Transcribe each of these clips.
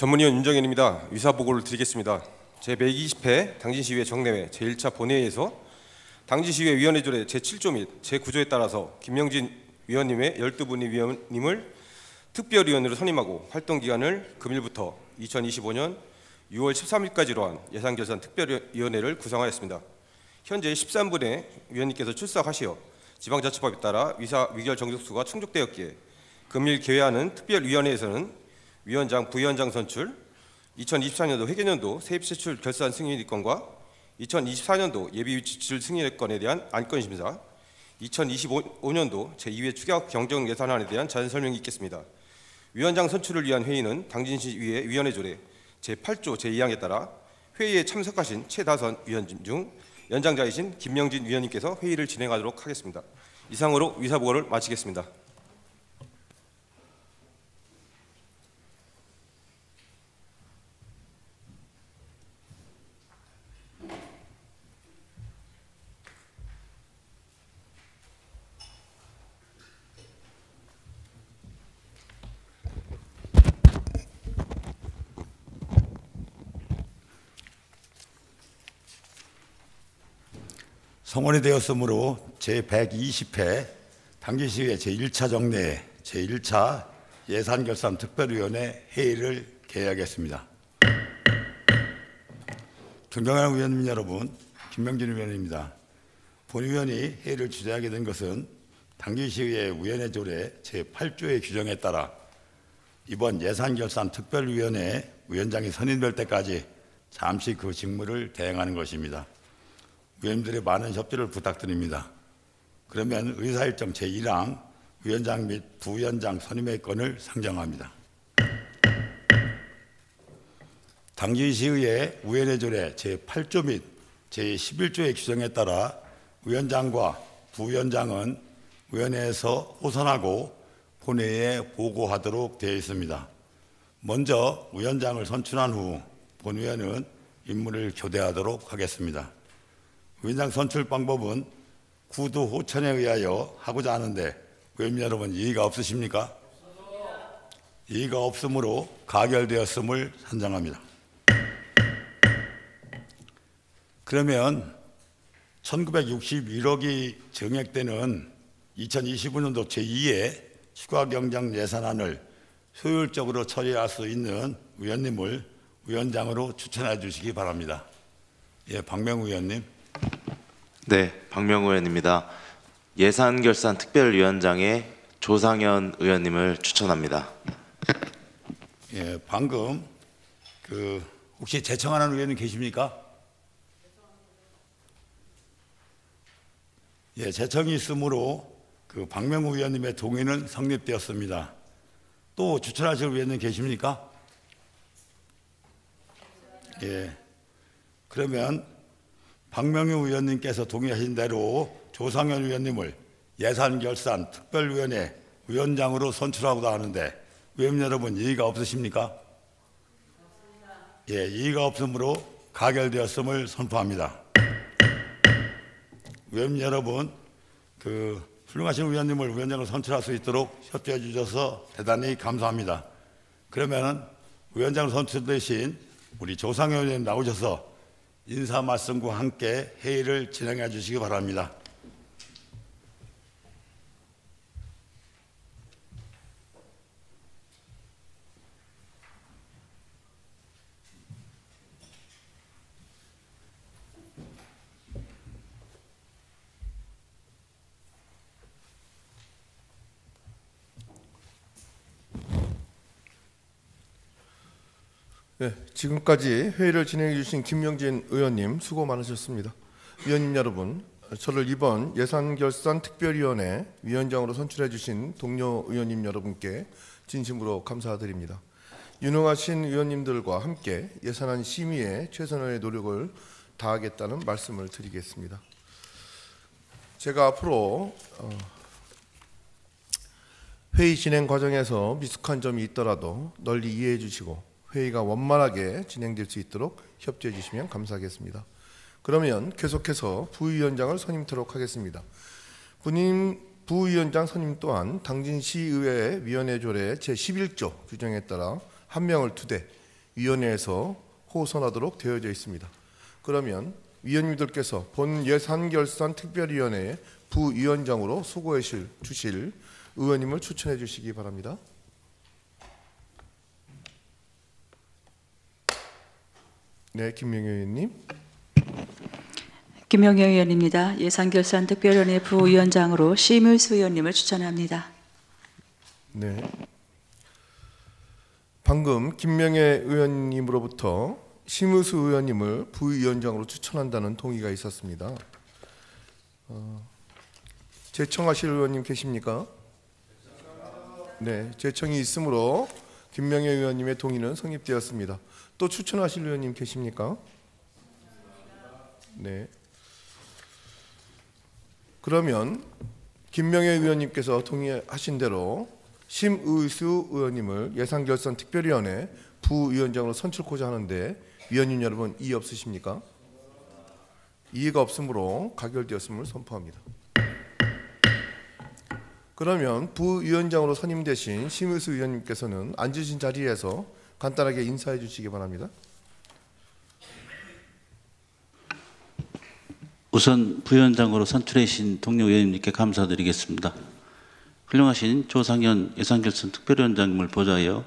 전문위원 윤정현입니다. 위사보고를 드리겠습니다. 제120회 당진시의회 정례회 제1차 본회의에서 당진시의회 위원회조례 제7조 및 제9조에 따라서 김명진 위원님의 12분의 위원님을 특별위원으로 선임하고 활동기간을 금일부터 2025년 6월 13일까지로 한 예산결산 특별위원회를 구성하였습니다. 현재 13분의 위원님께서 출석하시어 지방자치법에 따라 위사 위결 정족수가 충족되었기에 금일 개회하는 특별위원회에서는 위원장, 부위원장 선출, 2024년도 회계년도 세입세출 결산 승인일건과 2024년도 예비지출 승인일건에 대한 안건심사, 2025년도 제2회 추경 경정예산안에 대한 자세설명이 있겠습니다. 위원장 선출을 위한 회의는 당진시의회 위원회조례 제8조 제2항에 따라 회의에 참석하신 최다선 위원님 중 연장자이신 김명진 위원님께서 회의를 진행하도록 하겠습니다. 이상으로 위사보고를 마치겠습니다. 성원이 되었으므로 제120회 당진시의회 제1차 정례 제1차 예산결산특별위원회 회의를 개회하겠습니다. 존경하는 위원님 여러분, 김명진 위원입니다. 본위원이 회의를 주재하게 된 것은 당진시의회 위원회조례 제8조의 규정에 따라 이번 예산결산특별위원회 위원장이 선임될 때까지 잠시 그 직무를 대행하는 것입니다. 위원님들의 많은 협조를 부탁드립니다. 그러면 의사일정 제1항 위원장 및 부위원장 선임의 건을 상정합니다. 당진시의회 위원회조례 제8조 및 제11조의 규정에 따라 위원장과 부위원장은 위원회에서 호선하고 본회의에 보고하도록 되어 있습니다. 먼저 위원장을 선출한 후 본위원은 임무를 교대하도록 하겠습니다. 위원장 선출 방법은 구두 호천에 의하여 하고자 하는데 위원님 여러분 이의가 없으십니까? 이의가 없으므로 가결되었음을 산정합니다. 그러면 1961억이 증액되는 2025년도 제2회 추가 경정 예산안을 효율적으로 처리할 수 있는 위원님을 위원장으로 추천해 주시기 바랍니다. 예, 박명우 위원님. 네, 박명우 의원입니다. 예산결산특별위원장에 조상현 의원님을 추천합니다. 예, 방금 혹시 제청하는 의원님 계십니까? 예, 제청이 있으므로 박명우 의원님의 동의는 성립되었습니다. 또 추천하실 의원님 계십니까? 예, 그러면 박명우 의원님께서 동의하신 대로 조상현 의원님을 예산결산특별위원회 위원장으로 선출하고자 하는데 위원님 여러분 이의가 없으십니까? 예, 이의가 없으므로 가결되었음을 선포합니다. 위원님 여러분, 훌륭하신 위원님을 위원장으로 선출할 수 있도록 협조해 주셔서 대단히 감사합니다. 그러면 위원장으로 선출되신 우리 조상현 의원님 나오셔서 인사 말씀과 함께 회의를 진행해 주시기 바랍니다. 네, 지금까지 회의를 진행해 주신 김명진 의원님 수고 많으셨습니다. 위원님 여러분, 저를 이번 예산결산특별위원회 위원장으로 선출해 주신 동료 의원님 여러분께 진심으로 감사드립니다. 유능하신 의원님들과 함께 예산안 심의에 최선의 노력을 다하겠다는 말씀을 드리겠습니다. 제가 앞으로 회의 진행 과정에서 미숙한 점이 있더라도 널리 이해해 주시고 회의가 원만하게 진행될 수 있도록 협조해 주시면 감사하겠습니다. 그러면 계속해서 부위원장을 선임토록 하겠습니다. 부위원장 선임 또한 당진시의회 위원회 조례 제11조 규정에 따라 한 명을 2대, 위원회에서 호선하도록 되어져 있습니다. 그러면 위원님들께서 본 예산결산 특별위원회 부위원장으로 수고해 주실 의원님을 추천해 주시기 바랍니다. 네, 김명희 의원님. 김명희 의원입니다. 예산결산특별위원회 부위원장으로 심의수 의원님을 추천합니다. 네. 방금 김명희 의원님으로부터 심의수 의원님을 부위원장으로 추천한다는 동의가 있었습니다. 제청하실 의원님 계십니까? 네, 제청이 있으므로 김명희 의원님의 동의는 성립되었습니다. 또 추천하실 의원님 계십니까? 네. 그러면 김명희 의원님께서 동의하신 대로 심의수 의원님을 예산결산특별위원회 부위원장으로 선출코자 하는데 위원님 여러분 이의 없으십니까? 이의가 없으므로 가결되었음을 선포합니다. 그러면 부위원장으로 선임되신 심의수 의원님께서는 앉으신 자리에서 간단하게 인사해 주시기 바랍니다. 우선 부위원장으로 선출해 주신 동료 의원님께 감사드리겠습니다. 훌륭하신 조상현 예산결산 특별위원장님을 보좌하여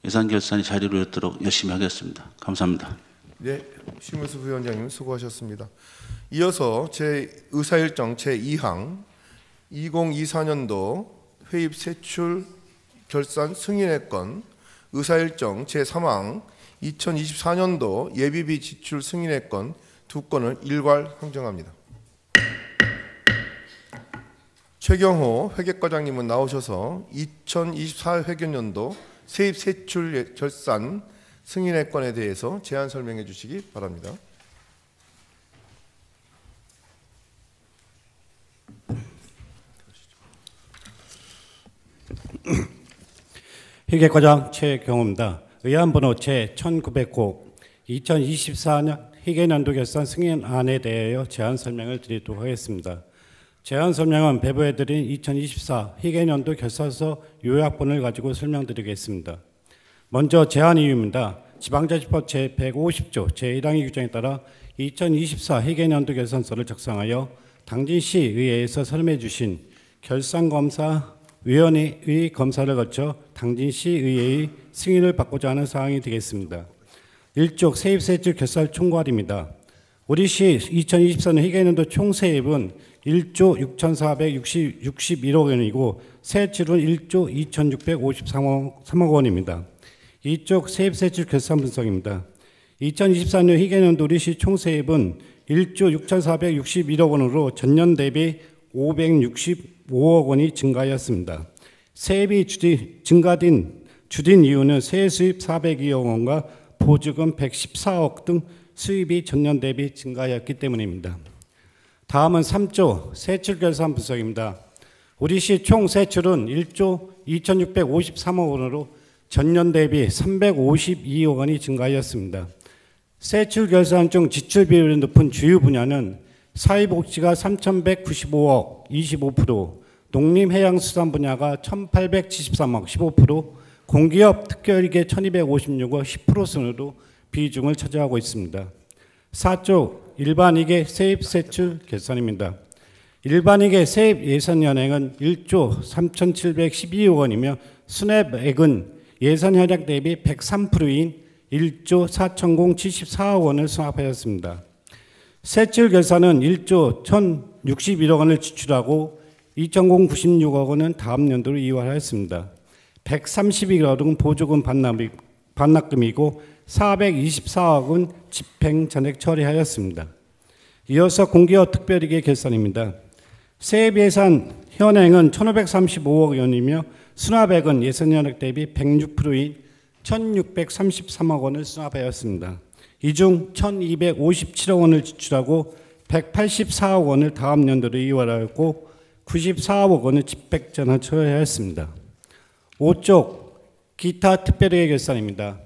예산결산이 잘 이루어지도록 열심히 하겠습니다. 감사합니다. 네, 심의수 부위원장님 수고하셨습니다. 이어서 제 의사일정 제2항 2024년도 회입 세출 결산 승인의 건, 의사일정 제3항 2024년도 예비비 지출 승인의 건 두 건을 일괄 상정합니다. 최경호 회계과장님은 나오셔서 2024 회계연도 세입 세출 결산 승인의 건에 대해서 제안 설명해 주시기 바랍니다. 회계과장 최경호입니다. 의안번호 제1900호 2024년 회계연도 결산 승인안에 대하여 제안 설명을 드리도록 하겠습니다. 제안 설명은 배부해드린 2024 회계연도 결산서 요약본을 가지고 설명드리겠습니다. 먼저 제안 이유입니다. 지방자치법 제150조 제1항의 규정에 따라 2024 회계연도 결산서를 작성하여 당진시의회에서 설명해 주신 결산검사위원회의 검사를 거쳐 당진시의회의 승인을 받고자 하는 사항이 되겠습니다. 1쪽 세입세출 결산 총괄입니다. 우리 시 2024년 회계연도 총세입은 1조 6,461억 원이고 세출은 1조 2,653억 원입니다. 이쪽 세입세출 결산 분석입니다. 2024년 회계연도 우리 시 총세입은 1조 6,461억 원으로 전년 대비 565억 원이 증가하였습니다. 세입이 주된 이유는 세수입 402억 원과 보조금 114억 등 수입이 전년 대비 증가하였기 때문입니다. 다음은 3조 세출 결산 분석입니다. 우리 시 총 세출은 1조 2,653억 원으로 전년 대비 352억 원이 증가하였습니다. 세출 결산 중 지출 비율이 높은 주요 분야는 사회복지가 3,195억 25%, 농림해양수산 분야가 1,873억 15%, 공기업 특별기계 1,256억 10% 순으로 비중을 차지하고 있습니다. 4조 일반이계 세입세출 결산입니다. 일반이계 세입 예산 현행은 1조 3,712억 원이며 순회액은 예산 현행 대비 103%인 1조 4,074억 원을 수납하였습니다. 세출 결산은 1조 1,061억 원을 지출하고 2,096억 원은 다음 연도로 이완하였습니다. 132억 원은 보조금 반납금이고 424억은 집행 전액 처리하였습니다. 이어서 공기업 특별이계 결산입니다. 세입 예산 현행은 1,535억 원이며 수납액은 예산 현행 대비 106%인 1,633억 원을 수납하였습니다. 이 중 1,257억 원을 지출하고 184억 원을 다음 연도로 이완하였고 94억 원을 집행 전액 처리하였습니다. 5쪽 기타 특별회계 결산입니다.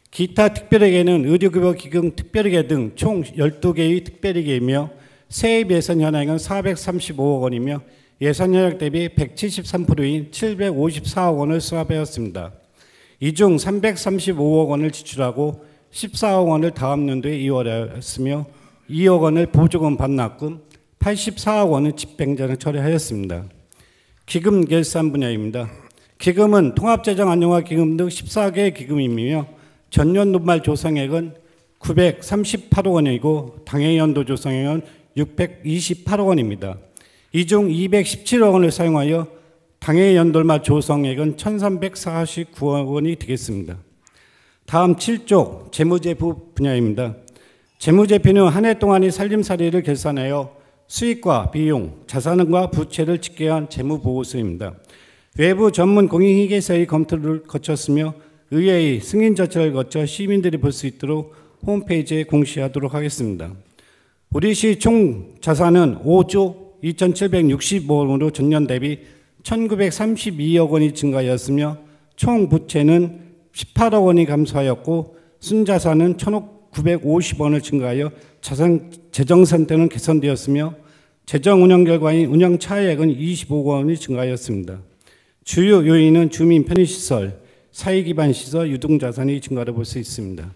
기타 특별회계는 의료급여기금 특별회계 등 총 12개의 특별회계이며 세입 예산 현행은 435억 원이며 예산 현행 대비 173%인 754억 원을 수납하였습니다. 이 중 335억 원을 지출하고 14억 원을 다음 연도에 이월하였으며 2억 원을 보조금 반납금, 84억 원을 집행자는 처리하였습니다. 기금 결산 분야입니다. 기금은 통합재정안정화기금 등 14개의 기금이며 전년 도말 조성액은 938억 원이고 당해연도 조성액은 628억 원입니다. 이 중 217억 원을 사용하여 당해연도말 조성액은 1349억 원이 되겠습니다. 다음 7쪽 재무제표 분야입니다. 재무제표는 한 해 동안의 살림살이를 결산하여 수익과 비용, 자산과 부채를 집계한 재무보고서입니다. 외부 전문 공인회계사의 검토를 거쳤으며 의회의 승인 절차를 거쳐 시민들이 볼 수 있도록 홈페이지에 공시하도록 하겠습니다. 우리시 총 자산은 5조 2,765억 원으로 전년 대비 1,932억 원이 증가하였으며 총 부채는 18억 원이 감소하였고 순자산은 1,950원을 증가하여 재정 상태는 개선되었으며 재정 운영 결과인 운영 차액은 25억 원이 증가하였습니다. 주요 요인은 주민 편의시설, 사회기반 시설, 유동자산이 증가를 볼 수 있습니다.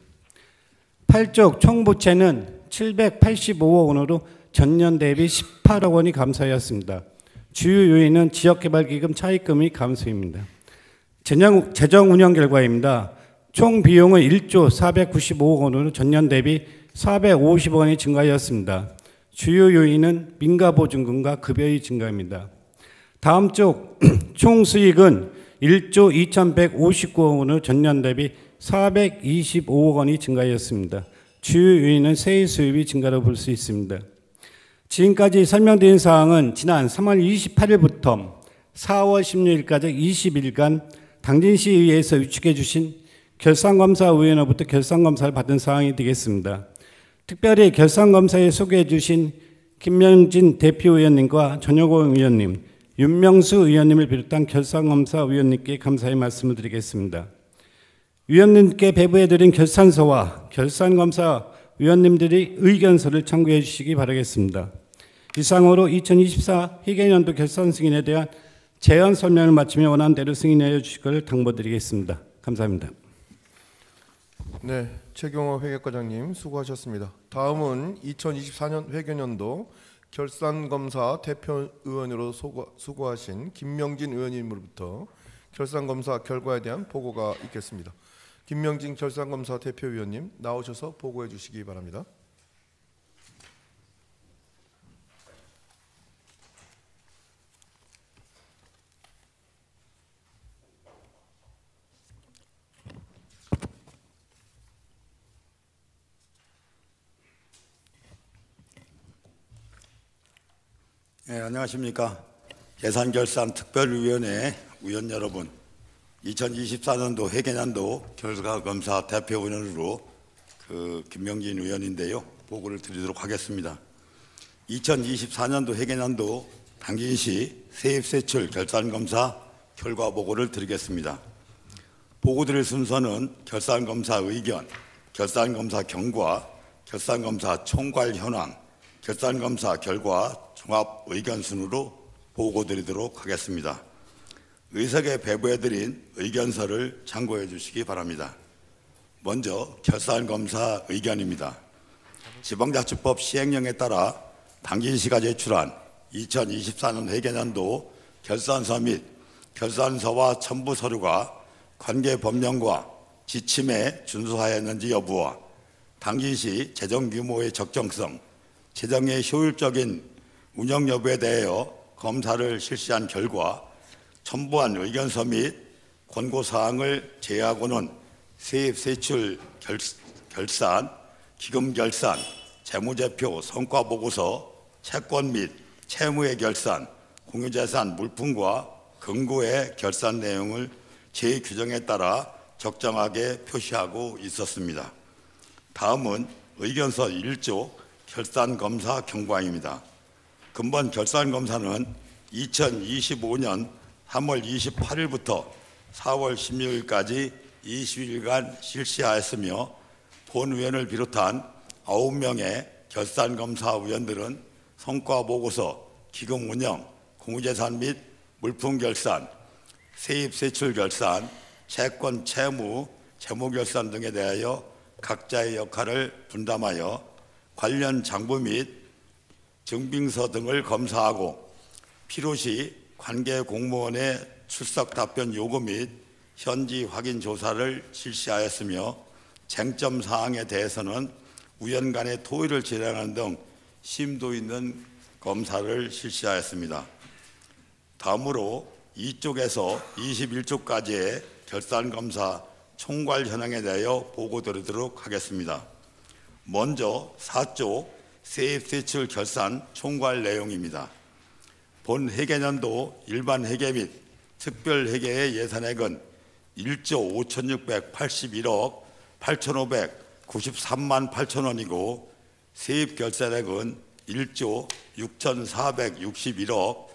8쪽 총부채는 785억 원으로 전년 대비 18억 원이 감소하였습니다. 주요 요인은 지역개발기금 차입금의 감소입니다. 재정 운영 결과입니다. 총 비용은 1조 495억 원으로 전년 대비 450억 원이 증가하였습니다. 주요 요인은 민가보증금과 급여의 증가입니다. 다음 쪽 총 수익은 1조 2159억 원으로 전년 대비 425억 원이 증가하였습니다. 주요 요인은 세의 수입이 증가를 볼 수 있습니다. 지금까지 설명드린 사항은 지난 3월 28일부터 4월 16일까지 20일간 당진시의회에서 위축해 주신 결산검사위원회로부터 결산검사를 받은 사항이 되겠습니다. 특별히 결산검사에 소개해 주신 김명진 대표위원님과 전효공 위원님, 윤명수 의원님을 비롯한 결산검사위원님께 감사의 말씀을 드리겠습니다. 위원님께 배부해드린 결산서와 결산검사위원님들이 의견서를 참고해 주시기 바라겠습니다. 이상으로 2024 회계연도 결산 승인에 대한 제안 설명을 마치며 원하는 대로 승인해 주실 것을 당부드리겠습니다. 감사합니다. 네, 최경호 회계과장님 수고하셨습니다. 다음은 2024년 회계연도 결산검사 대표의원으로 수고하신 김명진 의원님으로부터 결산검사 결과에 대한 보고가 있겠습니다. 김명진 결산검사 대표위원님 나오셔서 보고해 주시기 바랍니다. 네, 안녕하십니까. 예산결산특별위원회 위원 여러분, 2024년도 회계연도 결과검사 대표위원으로 김명진 의원인데요. 보고를 드리도록 하겠습니다. 2024년도 회계연도 당진시 세입세출 결산검사 결과 보고를 드리겠습니다. 보고 드릴 순서는 결산검사 의견, 결산검사 경과, 결산검사 총괄 현황, 결산검사 결과 종합 의견 순으로 보고 드리도록 하겠습니다. 의석에 배부해드린 의견서를 참고해 주시기 바랍니다. 먼저 결산검사 의견입니다. 지방자치법 시행령에 따라 당진시가 제출한 2024년 회계연도 결산서 및 결산서와 첨부 서류가 관계 법령과 지침에 준수하였는지 여부와 당진시 재정 규모의 적정성, 재정의 효율적인 운영 여부에 대하여 검사를 실시한 결과 첨부한 의견서 및 권고사항을 제외하고는 세입세출 결산, 기금결산, 재무제표 성과보고서, 채권 및 채무의 결산, 공유재산 물품과 금고의 결산 내용을 제 규정에 따라 적정하게 표시하고 있었습니다. 다음은 의견서 1조 결산검사 경과입니다. 근본 결산검사는 2025년 3월 28일부터 4월 16일까지 20일간 실시하였으며 본위원을 비롯한 9명의 결산검사위원들은 성과보고서, 기금운영, 공유재산 및 물품결산, 세입세출 결산, 채권, 채무, 재무결산 등에 대하여 각자의 역할을 분담하여 관련 장부 및 증빙서 등을 검사하고 필요시 관계 공무원의 출석 답변 요구 및 현지 확인 조사를 실시하였으며 쟁점 사항에 대해서는 위원 간의 토의를 진행하는 등 심도 있는 검사를 실시하였습니다. 다음으로 2쪽에서 21쪽까지의 결산검사 총괄 현황에 대하여 보고드리도록 하겠습니다. 먼저 4쪽 세입세출 결산 총괄 내용입니다. 본 회계년도 일반 회계 및 특별 회계의 예산액은 1조 5,681억 8,593만 8천원이고 세입 결산액은 1조 6,461억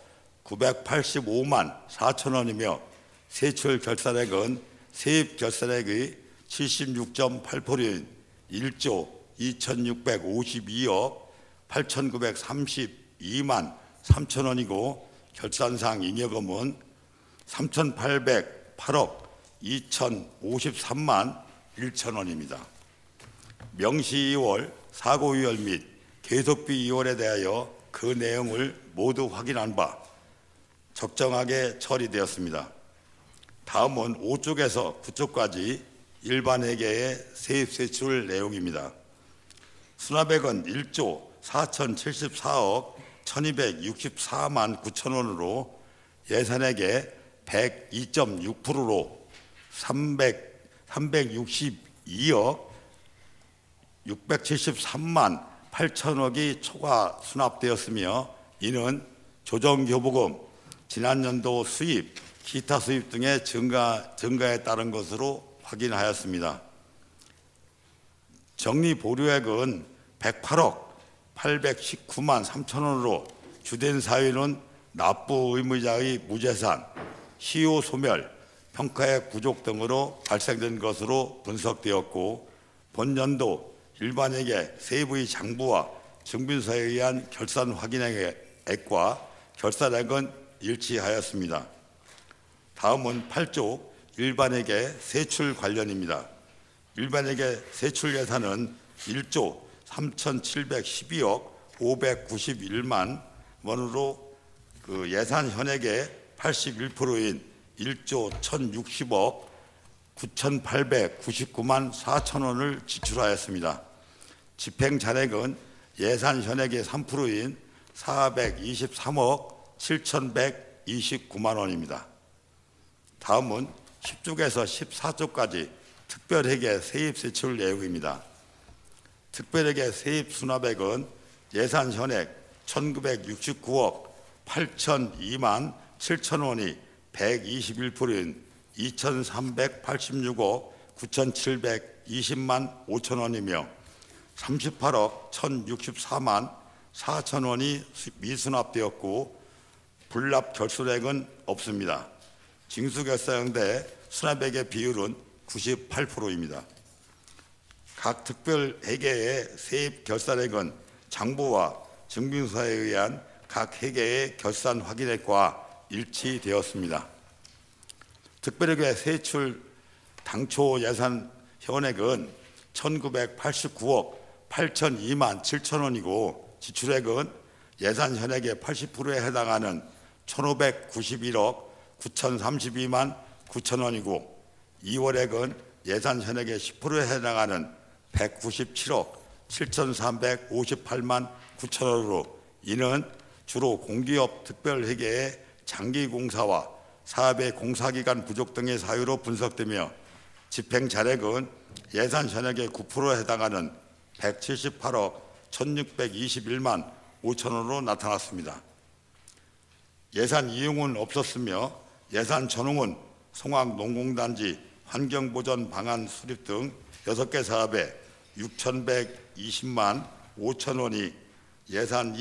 985만 4천원이며 세출 결산액은 세입 결산액의 76.8%인 1조 2,652억 8,932만 3천원이고 결산상 잉여금은 3,808억 2,053만 1천원입니다. 명시 2월, 사고 2월 및 계속비 2월에 대하여 그 내용을 모두 확인한 바 적정하게 처리되었습니다. 다음은 5쪽에서 9쪽까지 일반 회계의 세입세출 내용입니다. 수납액은 1조 4,074억 1,264만 9천원으로 예산액의 102.6%로 362억 673만 8천억이 초과 수납되었으며 이는 조정교부금, 지난년도 수입, 기타 수입 등의 증가에 따른 것으로 확인하였습니다. 정리보류액은 108억 819만 3천원으로 주된 사유는 납부 의무자의 무재산, 시효 소멸, 평가액 부족 등으로 발생된 것으로 분석되었고 본년도 일반회계 세부의 장부와 증빙서에 의한 결산 확인액과 결산액은 일치하였습니다. 다음은 8조 일반회계 세출 관련입니다. 일반회계 세출 예산은 1조 3,712억 591만 원으로 그 예산 현액의 81%인 1조 1,060억 9,899만 4천원을 지출하였습니다. 집행 잔액은 예산 현액의 3%인 423억 7,129만 원입니다. 다음은 10쪽에서 14쪽까지 특별회계 세입세출 내용입니다. 특별회계 세입 수납액은 예산 현액 1,969억 8,002만 7천원이 121%인 2,386억 9,720만 5천원이며 38억 1,064만 4천원이 미수납되었고 불납 결손액은 없습니다. 징수결산형대 수납액의 비율은 98%입니다. 각 특별회계의 세입 결산액은 장부와 증빙서에 의한 각 회계의 결산 확인액과 일치되었습니다. 특별회계 세출 당초 예산 현액은 1,989억 8,002만 7천원이고 지출액은 예산 현액의 80%에 해당하는 1,591억 9,032만 9천원이고 2월액은 예산 현액의 10%에 해당하는 197억 7,358만 9천원으로 이는 주로 공기업 특별회계의 장기공사와 사업의 공사기간 부족 등의 사유로 분석되며 집행 잔액은 예산 현액의 9%에 해당하는 178억 1,621만 5천원으로 나타났습니다. 예산 이용은 없었으며 예산 전용은 송악농공단지 환경보전 방안 수립 등 6개 사업에 6,120만 5천원이 예산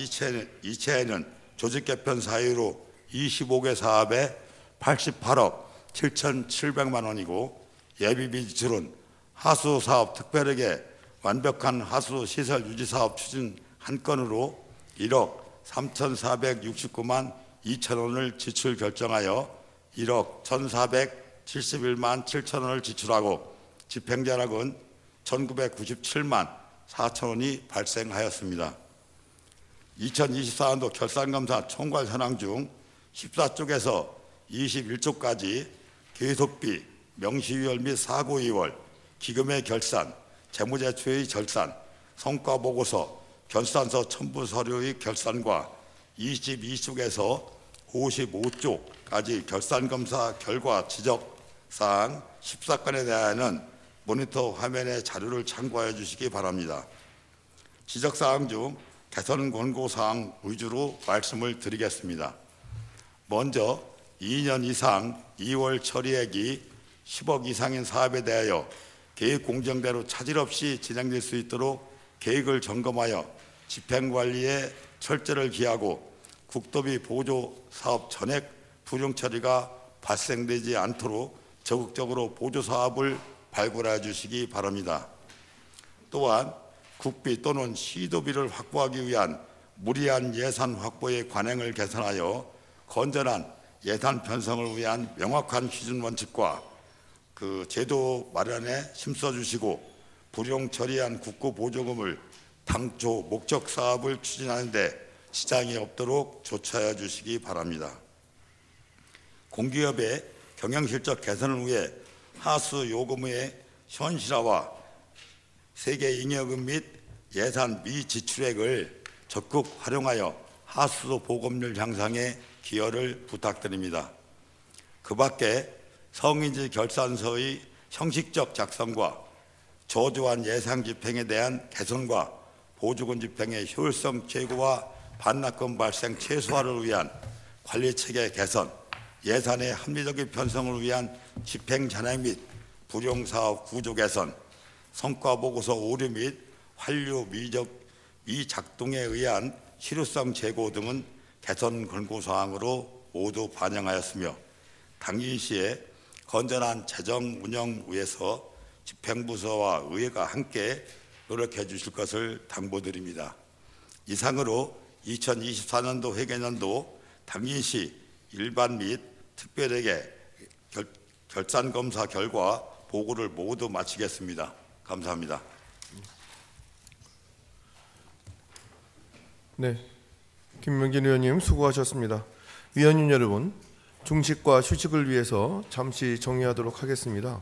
이체에는 조직 개편 사유로 25개 사업에 88억 7,700만 원이고 예비비 지출은 하수사업 특별회계 완벽한 하수 시설 유지 사업 추진 한 건으로 1억 3,469만 2천 원을 지출 결정하여 1억 71만 7천 원을 지출하고 집행자락은 1997만 4천 원이 발생하였습니다. 2024년도 결산검사 총괄 현황 중 14쪽에서 21쪽까지 계속비, 명시유월 및 사고이월, 기금의 결산, 재무제표의 결산, 성과보고서, 결산서 첨부 서류의 결산과 22쪽에서 55쪽까지 결산검사 결과 지적사항 14건에 대하여는 모니터 화면의 자료를 참고해 주시기 바랍니다. 지적사항 중 개선 권고사항 위주로 말씀을 드리겠습니다. 먼저 2년 이상 2월 처리액이 10억 이상인 사업에 대하여 계획 공정대로 차질 없이 진행될 수 있도록 계획을 점검하여 집행관리에 철저를 기하고 국도비 보조 사업 전액 불용 처리가 발생되지 않도록 적극적으로 보조 사업을 발굴해 주시기 바랍니다. 또한 국비 또는 시도비를 확보하기 위한 무리한 예산 확보의 관행을 개선하여 건전한 예산 편성을 위한 명확한 기준 원칙과 그 제도 마련에 힘써 주시고 불용 처리한 국고 보조금을 당초 목적 사업을 추진하는 데 지장이 없도록 조처해 주시기 바랍니다. 공기업의 경영실적 개선을 위해 하수 요금의 현실화와 세계 잉여금 및 예산 미지출액을 적극 활용하여 하수 보급률 향상에 기여를 부탁드립니다. 그 밖에 성인지 결산서의 형식적 작성과 저조한 예상 집행에 대한 개선과 보조금 집행의 효율성 제고와 반납금 발생 최소화를 위한 관리체계 개선, 예산의 합리적인 편성을 위한 집행 잔액 및 불용사업 구조 개선, 성과보고서 오류 및 환류 미작동에 의한 실효성 제고 등은 개선 권고사항으로 모두 반영하였으며 당진시의 건전한 재정 운영 위해서 집행부서와 의회가 함께 노력해 주실 것을 당부드립니다. 이상으로 2024년도 회계년도 당진시 일반 및 특별회계 결산검사 결과 보고를 모두 마치겠습니다. 감사합니다. 네, 김명진 의원님 수고하셨습니다. 위원님 여러분, 중식과 휴식을 위해서 잠시 정리하도록 하겠습니다.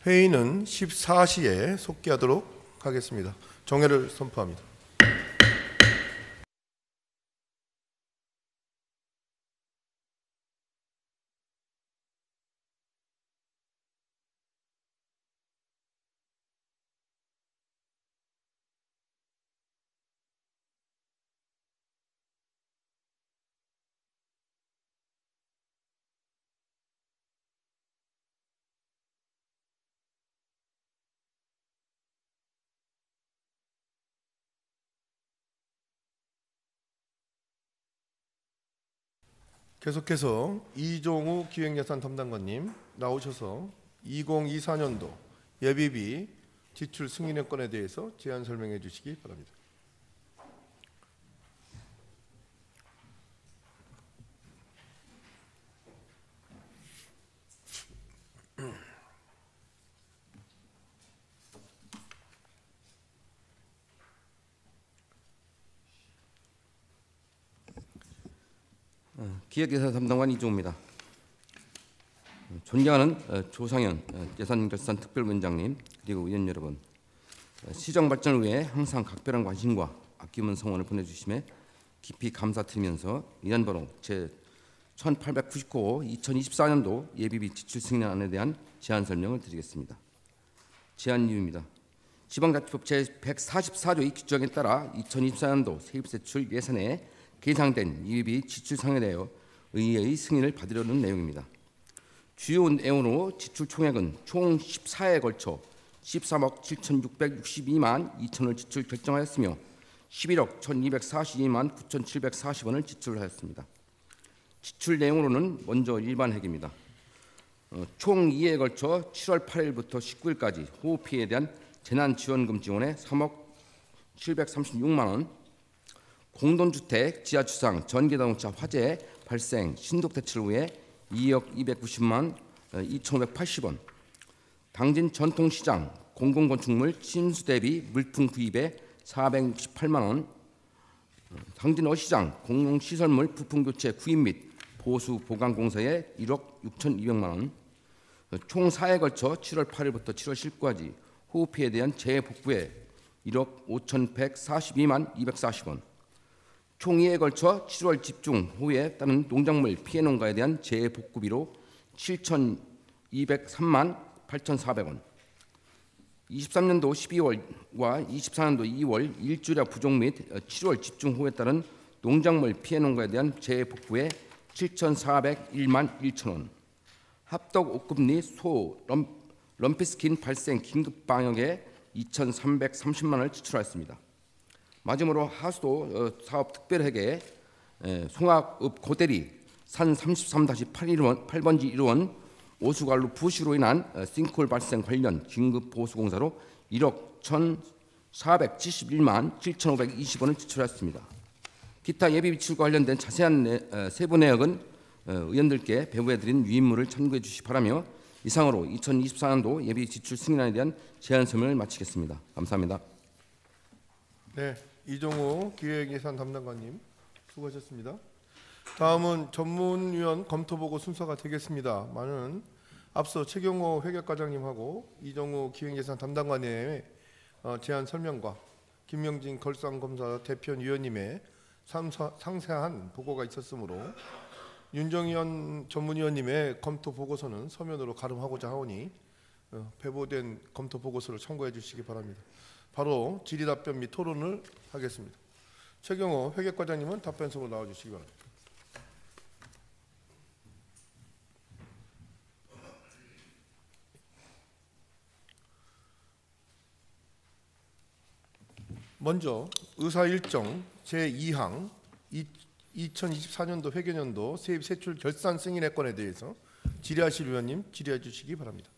회의는 14시에 속기하도록 하겠습니다. 정회를 선포합니다. 계속해서 이종우 기획예산 담당관님 나오셔서 2024년도 예비비 지출 승인의 건에 대해서 제안 설명해 주시기 바랍니다. 기획예산 담당관 이종우입니다. 존경하는 조상현 예산결산특별위원장님 그리고 의원 여러분, 시정 발전을 위해 항상 각별한 관심과 아낌없는 성원을 보내주심에 깊이 감사드리면서 위원번호 제 1899 2024년도 예비비 지출 승인안에 대한 제안 설명을 드리겠습니다. 제안 이유입니다. 지방자치법 제144조의 규정에 따라 2024년도 세입세출 예산에 계상된 예비비 지출 사항에 대하여 의회의 승인을 받으려는 내용입니다. 주요 내용으로 지출 총액은 총 14회에 걸쳐 13억 7,662만 2천을 지출 결정하였으며 11억 1,242만 9,740원을 지출하였습니다. 지출 내용으로는 먼저 일반회계입니다. 총 2회에 걸쳐 7월 8일부터 19일까지 호우 피해에 대한 재난지원금 지원에 3억 736만 원, 공동주택, 지하주상, 전기자동차 화재 발생 신독 대책을 위해 2억 290만 2,580원, 당진 전통시장 공공건축물 침수 대비 물품 구입에 468만 원, 당진 어시장 공공시설물 부품 교체 구입 및 보수 보강 공사에 1억 6,200만 원, 총 4회에 걸쳐 7월 8일부터 7월 19일까지 호우 피해에 대한 재해 복구에 1억 5,142만 240원, 총 2회에 걸쳐 7월 집중 호우에 따른 농작물 피해 농가에 대한 재해 복구비로 7,203만 8,400원, 23년도 12월과 24년도 2월 일주일야 부족 및 7월 집중 호우에 따른 농작물 피해 농가에 대한 재해 복구에 7,401만 1천원, 합덕 옷급리 소 럼피스킨 발생 긴급 방역에 2,330만 원을 지출하였습니다. 마지막으로 하수도 사업 특별회계 송악읍 고대리 산 33-8번지 1원 오수관로 부시로 인한 싱크홀 발생 관련 긴급 보수 공사로 1억 1,471만 7,520원을 지출하였습니다. 기타 예비 비출과 관련된 자세한 세부 내역은 의원들께 배부해드린 유인물을 참고해 주시기 바라며 이상으로 2024년도 예비 지출 승인안에 대한 제안 설명을 마치겠습니다. 감사합니다. 네, 이종우 기획예산 담당관님 수고하셨습니다. 다음은 전문위원 검토보고 순서가 되겠습니다만은 앞서 최경호 회계과장님하고 이종우 기획예산 담당관의 제안 설명과 김명진 걸상검사 대표위원님의 상세한 보고가 있었으므로 윤정현 전문위원님의 검토 보고서는 서면으로 가름하고자 하오니 배부된 검토 보고서를 참고해 주시기 바랍니다. 바로 질의답변 및 토론을 하겠습니다. 최경호 회계과장님은 답변석으로 나와 주시기 바랍니다. 먼저 의사일정 제2항 2024년도 회계년도 세입 세출 결산 승인의 건에 대해서 질의하실 위원님 질의해 주시기 바랍니다.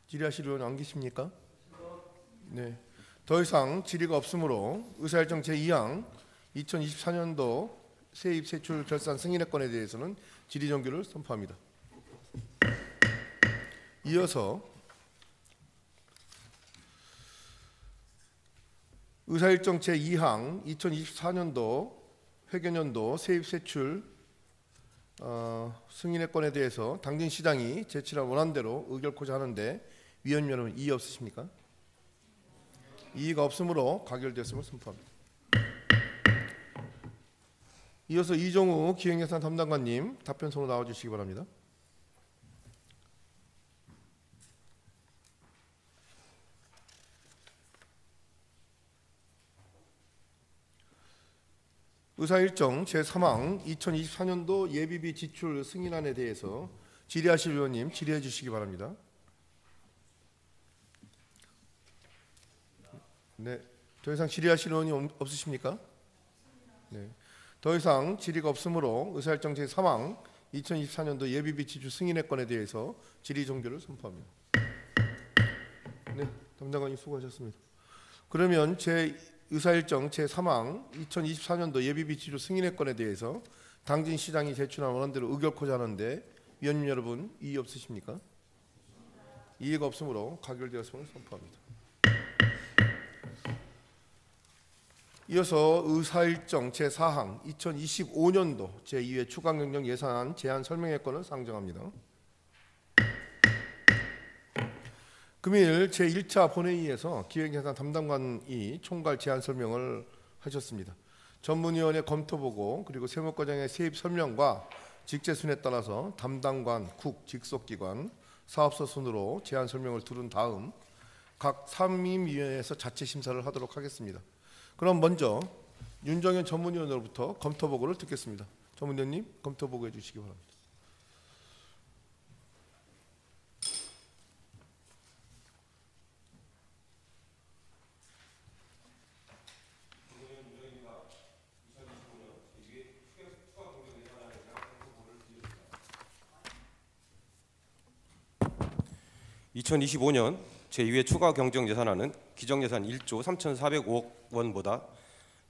질의하실 의원 안 계십니까? 네. 더 이상 질의가 없으므로 의사일정 제2항 2024년도 세입 세출 결산 승인의 건에 대해서는 질의 종결을 선포합니다. 이어서 의사일정 제2항 2024년도 회계년도 세입세출 승인의 건에 대해서 당진시장이 제출한 원안대로 의결코자 하는데 위원 여러분 이의 없으십니까? 이의가 없으므로 가결되었음을 선포합니다. 이어서 이종우 기획예산 담당관님 답변서로 나와주시기 바랍니다. 의사일정 제3항 2024년도 예비비 지출 승인안에 대해서 질의하실 위원님 질의해 주시기 바랍니다. 네, 더 이상 질의하실 의원이 없으십니까? 네, 더 이상 질의가 없으므로 의사일정 제3항 2024년도 예비비 지출 승인의 건에 대해서 질의 종결을 선포합니다. 네, 담당관님 수고하셨습니다. 그러면 의사일정 제3항 2024년도 예비비 지출 승인의 건에 대해서 당진시장이 제출한 원안대로 의결코자 하는데 위원님 여러분 이의 없으십니까? 이의가 없으므로 가결되었음을 선포합니다. 이어서 의사일정 제4항 2025년도 제2회 추가경정 예산안 제안 설명의 건을 상정합니다. 금일 제1차 본회의에서 기획예산 담당관이 총괄 제안 설명을 하셨습니다. 전문위원회 검토보고 그리고 세무과장의 세입 설명과 직제순에 따라서 담당관, 국, 직속기관, 사업소 순으로 제안 설명을 들은 다음 각 상임위원회에서 자체 심사를 하도록 하겠습니다. 그럼 먼저 윤정현 전문위원으로부터 검토보고를 듣겠습니다. 전문위원님 검토보고 해주시기 바랍니다. (2025년) 제2회 추가 경정 예산안은 기정예산 1조 3,405억 원보다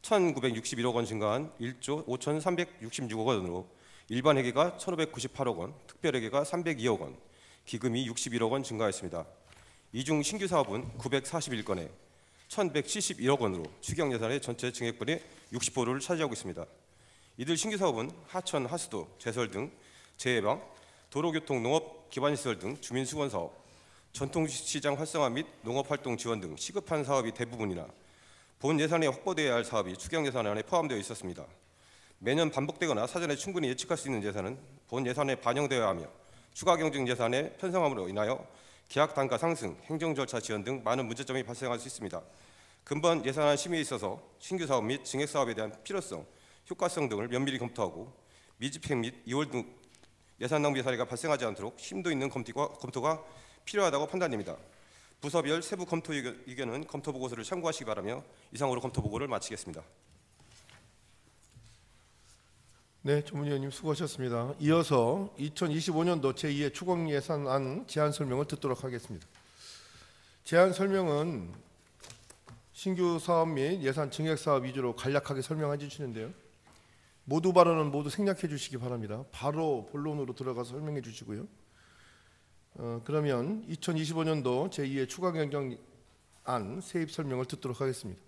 1,961억 원 증가한 1조 5,366억 원으로 일반 회계가 1,598억 원, 특별 회계가 302억 원, 기금이 61억 원 증가했습니다. 이 중 신규 사업은 941건에 1,171억 원으로 추경 예산의 전체 증액분의 60%를 차지하고 있습니다. 이들 신규 사업은 하천, 하수도, 제설 등 재해방, 도로교통, 농업 기반시설 등 주민수건 사업, 전통시장 활성화 및 농업활동 지원 등 시급한 사업이 대부분이나 본 예산에 확보되어야 할 사업이 추경 예산안에 포함되어 있었습니다. 매년 반복되거나 사전에 충분히 예측할 수 있는 예산은 본 예산에 반영되어야 하며 추가 경정 예산의 편성함으로 인하여 계약 단가 상승, 행정 절차 지연 등 많은 문제점이 발생할 수 있습니다. 근본 예산안 심의에 있어서 신규 사업 및 증액 사업에 대한 필요성, 효과성 등을 면밀히 검토하고 미집행 및 2월 등 예산 낭비 사례가 발생하지 않도록 심도 있는 검토가 필요하다고 판단됩니다. 부서별 세부 검토 의견은 검토 보고서를 참고하시기 바라며 이상으로 검토 보고를 마치겠습니다. 네, 전문위원님 수고하셨습니다. 이어서 2025년도 제2회 추경 예산안 제안 설명을 듣도록 하겠습니다. 제안 설명은 신규 사업 및 예산 증액 사업 위주로 간략하게 설명해 주시는데요. 모두 발언은 모두 생략해 주시기 바랍니다. 바로 본론으로 들어가서 설명해 주시고요. 그러면 2025년도 제2회 추가 경정안 세입 설명을 듣도록 하겠습니다.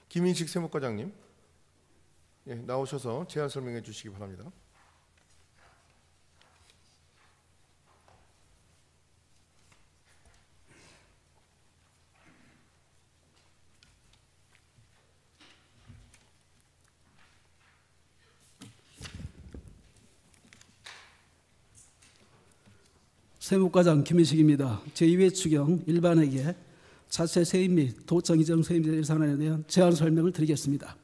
김인식 세무과장님, 예, 나오셔서 제안 설명해 주시기 바랍니다. 세무과장 김인식입니다. 제2회 추경 일반회계 자체 세입 및 도청 이전 세입 예산안에 대한 제안 설명을 드리겠습니다.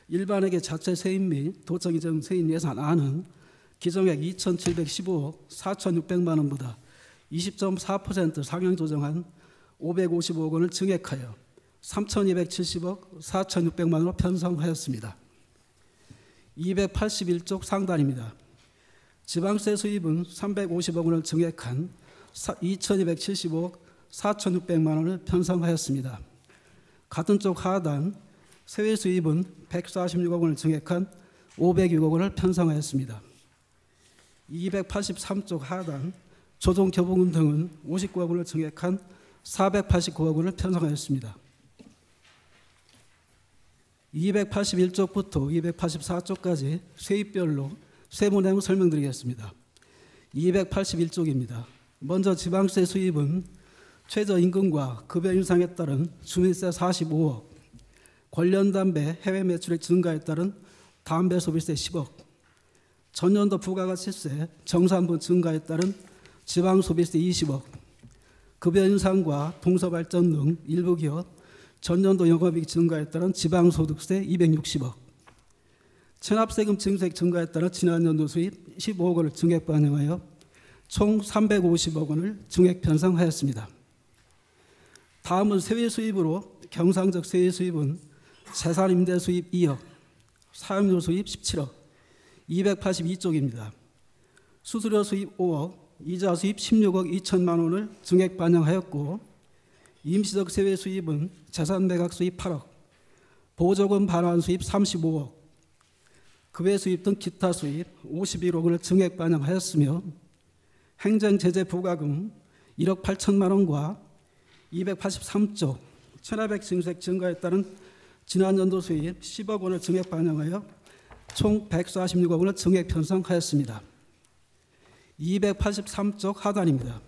일반회계 자체 세입 및 도청 이전 세입 예산안은 기존액 2,715억 4,600만 원보다 20.4% 상향 조정한 555억 원을 증액하여 3,270억 4,600만 원으로 편성하였습니다. 281쪽 상단입니다. 지방세 수입은 350억 원을 증액한 2,275억 4,600만 원을 편성하였습니다. 같은 쪽 하단 세외 수입은 146억 원을 증액한 506억 원을 편성하였습니다. 283쪽 하단 조정 교부금 등은 59억 원을 증액한 489억 원을 편성하였습니다. 281쪽부터 284쪽까지 세입별로 세부 내용 설명드리겠습니다. 281쪽입니다. 먼저 지방세 수입은 최저임금과 급여 인상에 따른 주민세 45억, 관련 담배 해외 매출의 증가에 따른 담배 소비세 10억, 전년도 부가가치세 정산분 증가에 따른 지방 소비세 20억, 급여 인상과 동서발전 등 일부 기업 전년도 영업이익 증가에 따른 지방소득세 260억, 체납세금 증색 증가에 따라 지난년도 수입 15억 원을 증액 반영하여 총 350억 원을 증액 편성하였습니다. 다음은 세외 수입으로 경상적 세외 수입은 재산 임대 수입 2억, 사용료 수입 17억, 282쪽입니다. 수수료 수입 5억, 이자 수입 16억 2천만 원을 증액 반영하였고, 임시적 세외 수입은 재산 매각 수입 8억, 보조금 반환 수입 35억, 급여 수입 등 기타 수입 51억 원을 증액 반영하였으며, 행정제재 부과금 1억 8천만 원과 283조 체납액 증색 증가에 따른 지난년도 수입 10억 원을 증액 반영하여 총 146억 원을 증액 편성하였습니다. 283쪽 하단입니다.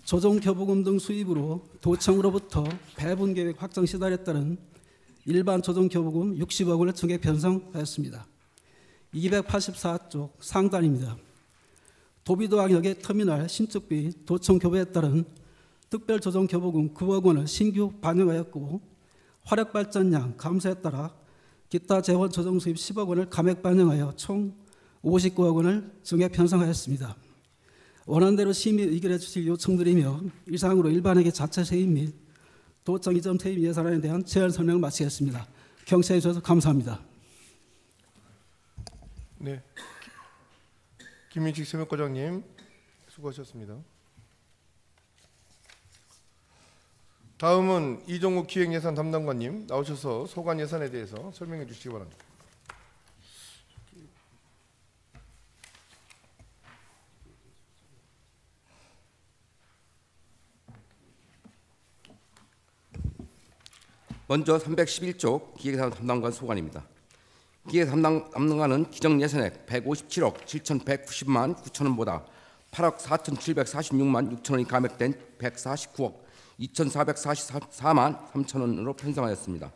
조정교부금 등 수입으로 도청으로부터 배분계획 확정 시달에 따른 일반 조정교부금 60억 원을 증액 편성하였습니다. 284쪽 상단입니다. 도비도항역의 터미널 신축비 도청교부에 따른 특별조정교부금 9억 원을 신규 반영하였고, 화력발전량 감소에 따라 기타 재원 조정 수입 10억 원을 감액 반영하여 총 59억 원을 증액 편성하였습니다. 원안대로 심의 의결해 주실 요청드리며 이상으로 일반회계 자체 세입 및 도청 이전 세입 예산안에 대한 제안 설명을 마치겠습니다. 경청해 주셔서 감사합니다. 네, 김민식 세무과장님 수고하셨습니다. 다음은 이종욱 기획예산 담당관님 나오셔서 소관 예산에 대해서 설명해 주시기 바랍니다. 먼저 311조 기획예산 담당관 소관입니다. 기획 담당관은 기정 예산액 157억 7,190만 9천 원보다 8억 4,746만 6천 원이 감액된 149억 2,444만 3천 원으로 편성하였습니다.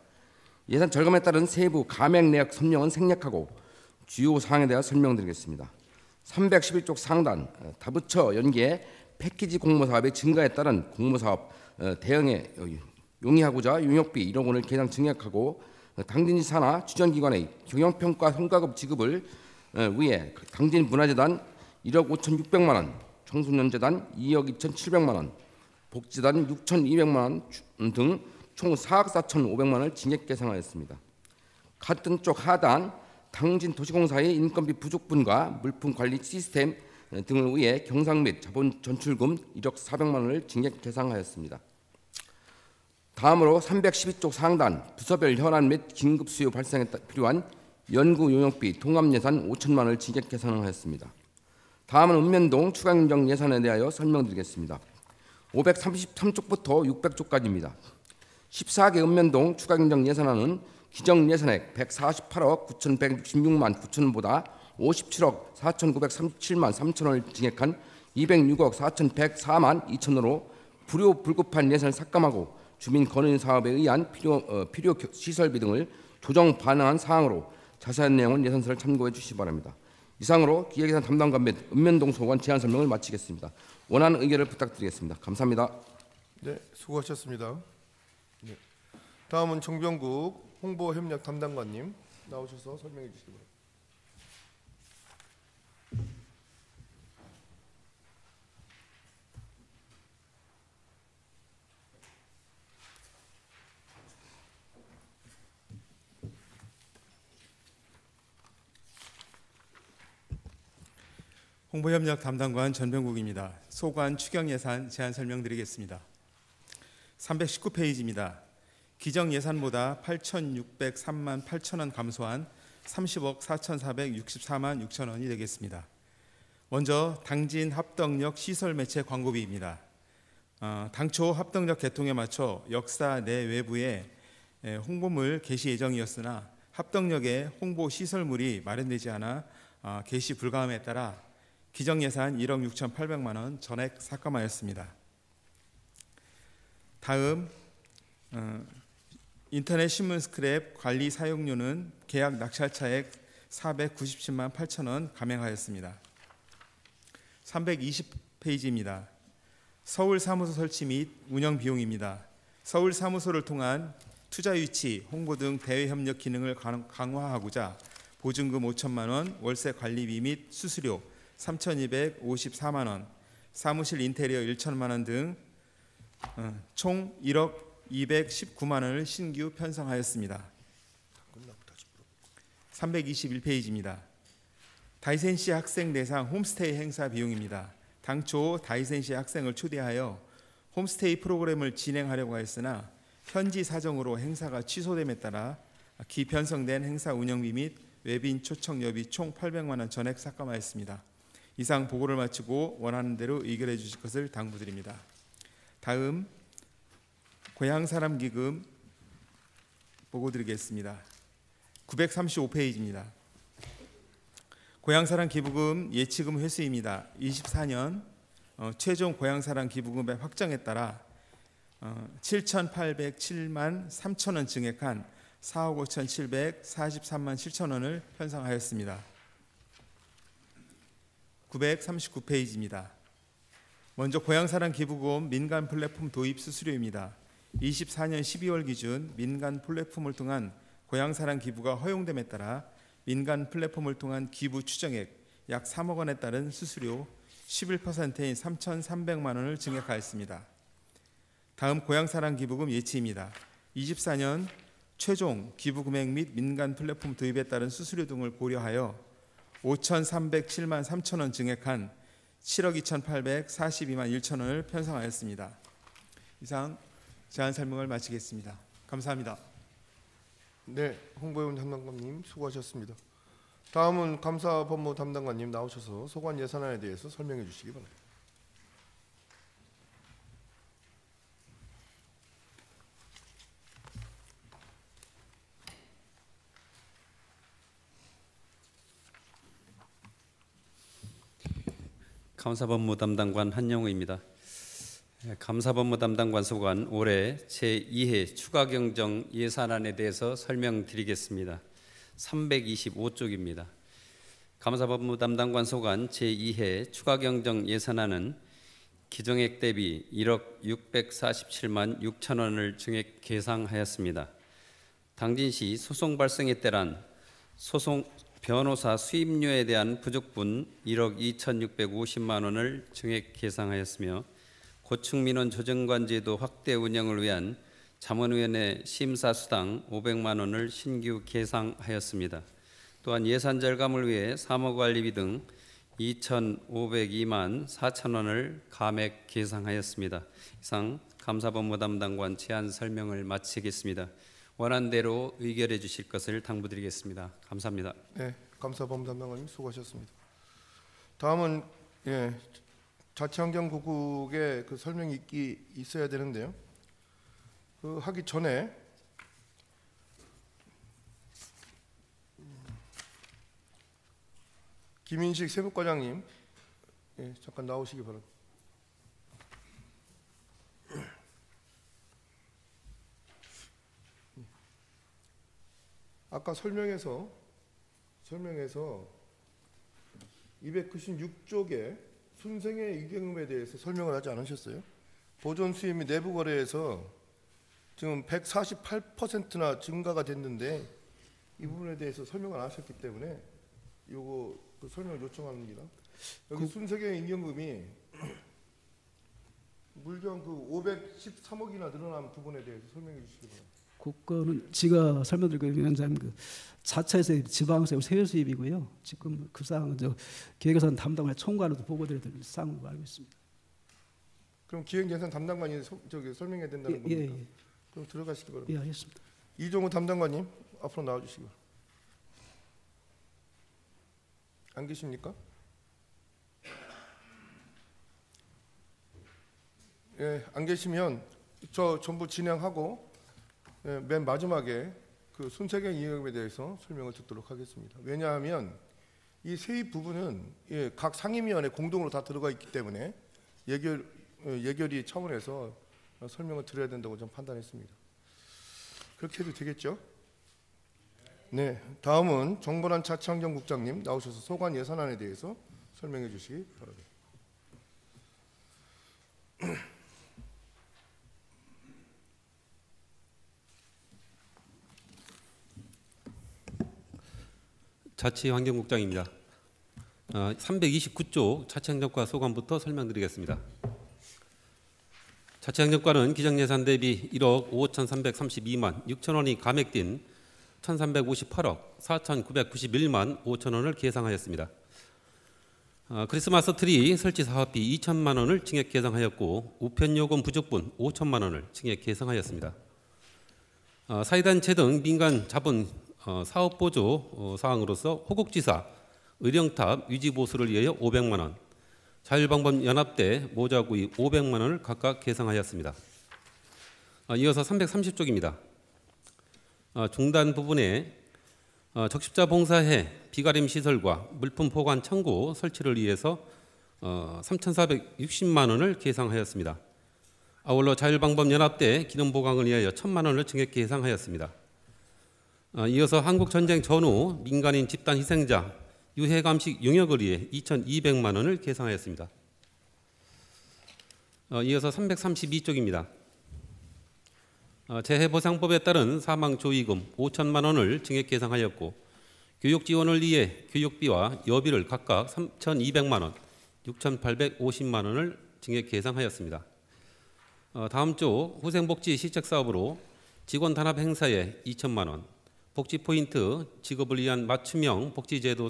예산 절감에 따른 세부 감액 내역 설명은 생략하고 주요 사항에 대해 설명드리겠습니다. 311조 상단 다부처 연계의 패키지 공모사업의 증가에 따른 공모사업 대응에 용이하고자 용역비 1억 원을 계량 증액하고 당진시 산하 추천기관의 경영평가 성과급 지급을 위해 당진 문화재단 1억 5,600만 원, 청소년재단 2억 2,700만 원, 복지단 6,200만 원 등 총 4억 4,500만 원을 증액 계상하였습니다. 같은 쪽 하단 당진 도시공사의 인건비 부족분과 물품 관리 시스템 등을 위해 경상 및 자본 전출금 1억 400만 원을 증액 계상하였습니다. 다음으로 312쪽 상단 부서별 현안 및 긴급 수요 발생에 필요한 연구 용역비 통합 예산 5천만 원을 증액 계산하였습니다. 다음은 읍면동 추가 인정 예산에 대하여 설명드리겠습니다. 533쪽부터 600쪽까지입니다. 14개 읍면동 추가 인정 예산안은 기정 예산액 148억 9,166만 9천 원보다 57억 4,937만 3천 원을 증액한 206억 4,104만 2천 원으로 불효 불급한 예산을 삭감하고 주민 건의 사업에 의한 필요 시설비 등을 조정 반영한 사항으로 자세한 내용은 예산서를 참고해 주시기 바랍니다. 이상으로 기획예산 담당관 및 읍면동 소관 제안 설명을 마치겠습니다. 원하는 의견을 부탁드리겠습니다. 감사합니다. 네, 수고하셨습니다. 네. 다음은 정병국 홍보협력 담당관님 나오셔서 설명해 주시기 바랍니다. 홍보협력 담당관 전병국입니다. 소관 추경예산 제안 설명드리겠습니다. 319페이지입니다. 기정예산보다 8,603만 8천 원 감소한 30억 4,464만 6천 원이 되겠습니다. 먼저 당진 합덕역 시설 매체 광고비입니다. 당초 합덕역 개통에 맞춰 역사 내 외부에 홍보물 게시 예정이었으나 합덕역에 홍보 시설물이 마련되지 않아 게시 불가함에 따라 기정예산 1억 6,800만 원 전액 삭감하였습니다. 다음 인터넷 신문 스크랩 관리 사용료는 계약 낙찰차액 497만 8천 원 감액하였습니다. 320페이지입니다. 서울 사무소 설치 및 운영 비용입니다. 서울 사무소를 통한 투자 유치, 홍보 등 대외 협력 기능을 강화하고자 보증금 5천만 원, 월세 관리비 및 수수료 3,254만 원, 사무실 인테리어 1천만 원 등 총 1억 219만 원을 신규 편성하였습니다. 321페이지입니다. 다이센시 학생 대상 홈스테이 행사 비용입니다. 당초 다이센시 학생을 초대하여 홈스테이 프로그램을 진행하려고 했으나 현지 사정으로 행사가 취소됨에 따라 기편성된 행사 운영비 및 외빈 초청료비 총 800만 원 전액 삭감하였습니다. 이상 보고를 마치고 원하는 대로 의결해 주실 것을 당부드립니다. 다음 고향사람 기금 보고 드리겠습니다. 935페이지입니다. 고향사랑 기부금 예치금 회수입니다. 24년 최종 고향사랑 기부금의 확정에 따라 7,807만 3천 원 증액한 4억 5,743만 7천 원을 편성하였습니다. 939페이지입니다. 먼저 고향사랑 기부금 민간 플랫폼 도입 수수료입니다. 24년 12월 기준 민간 플랫폼을 통한 고향사랑 기부가 허용됨에 따라 민간 플랫폼을 통한 기부 추정액 약 3억 원에 따른 수수료 11%인 3,300만 원을 증액하였습니다. 다음 고향사랑 기부금 예치입니다. 24년 최종 기부 금액 및 민간 플랫폼 도입에 따른 수수료 등을 고려하여 5,307만 3천 원 증액한 7억 2,842만 1천 원을 편성하였습니다. 이상 제안 설명을 마치겠습니다. 감사합니다. 네, 홍보위원 담당관님 수고하셨습니다. 다음은 감사법무 담당관님 나오셔서 소관 예산안에 대해서 설명해 주시기 바랍니다. 감사법무 담당관 한영우입니다. 감사법무 담당관 소관 올해 제2회 추가 경정 예산안에 대해서 설명드리겠습니다. 325쪽입니다. 감사법무 담당관 소관 제2회 추가 경정 예산안은 기정액 대비 1억 647만 6천 원을 증액 계상하였습니다. 당진시 소송 발생에 따른 소송 변호사 수임료에 대한 부족분 1억 2,650만 원을 증액 계상하였으며 고층민원 조정관제도 확대 운영을 위한 자문위원회 심사수당 500만 원을 신규 계상하였습니다. 또한 예산 절감을 위해 사무관리비 등 2,502만 4천 원을 감액 계상하였습니다. 이상 감사법무 담당관 제안 설명을 마치겠습니다. 원안대로 의결해 주실 것을 당부드리겠습니다. 감사합니다. 네, 감사법무 담당관님 수고하셨습니다. 다음은 자치환경국의 그 설명이 있어야 되는데요. 그 하기 전에 김인식 세무과장님 잠깐 나오시기 바랍니다. 아까 설명에서 296쪽에 순생의 이경금에 대해서 설명을 하지 않으셨어요? 보존 수입 및 내부 거래에서 지금 148%나 증가가 됐는데 이 부분에 대해서 설명을 안 하셨기 때문에 요거 그 설명을 요청합니다. 여기 순생의 임경금이 물경 그 513억이나 늘어난 부분에 대해서 설명해 주시기 바랍니다. 그거는 제가 설명드리고 위원장님 그 자체에서 지방세 세율 수입이고요. 지금 그 사항은 저 기획예산 담당관 총괄로도 보고드려야 될 사항으로 알고 있습니다. 그럼 기획예산 담당관이 저기 설명해야 된다는 겁니까? 예. 그럼 들어가시기 바랍니다. 예, 알겠습니다. 이종우 담당관님 앞으로 나와주시기 바랍니다. 안 계십니까? 예, 안 계시면 저 전부 진행하고 맨 마지막에 그 순세경 이익금에 대해서 설명을 듣도록 하겠습니다. 왜냐하면 이 세입 부분은 각 상임위원회 공동으로 다 들어가 있기 때문에 예결위 차원에서 설명을 드려야 된다고 좀 판단했습니다. 그렇게 해도 되겠죠? 네, 다음은 정건환 자치환경국장님 나오셔서 소관 예산안에 대해서 설명해 주시기 바랍니다. 자치환경국장입니다. 329쪽 자치행정과 소관부터 설명드리겠습니다. 자치행정과는 기정예산 대비 1억 5,332만 6천 원이 감액된 1,358억 4,991만 5천 원을 계상하였습니다. 크리스마스 트리 설치 사업비 2천만 원을 증액 계상하였고 우편요금 부족분 5천만 원을 증액 계상하였습니다. 사회단체 등 민간 자본 사업보조 사항으로서 호국지사 의령탑 유지보수를 위하여 500만 원, 자율방법연합대 모자구이 500만 원을 각각 계상하였습니다. 이어서 330쪽입니다. 중단 부분에 적십자 봉사회 비가림 시설과 물품 보관 창고 설치를 위해서 3,460만 원을 계상하였습니다. 아울러 자율방법연합대 기능 보강을 위하여 1,000만 원을 증액 계상하였습니다. 이어서 한국전쟁 전후 민간인 집단 희생자 유해감식 용역을 위해 2,200만 원을 계상하였습니다. 이어서 332쪽입니다. 재해보상법에 따른 사망조의금 5천만 원을 증액 계상하였고 교육 지원을 위해 교육비와 여비를 각각 3,200만 원, 6,850만 원을 증액 계상하였습니다. 다음 쪽 후생복지 시책사업으로 직원 단합 행사에 2천만 원, 복지포인트 직업을 위한 맞춤형 복지제도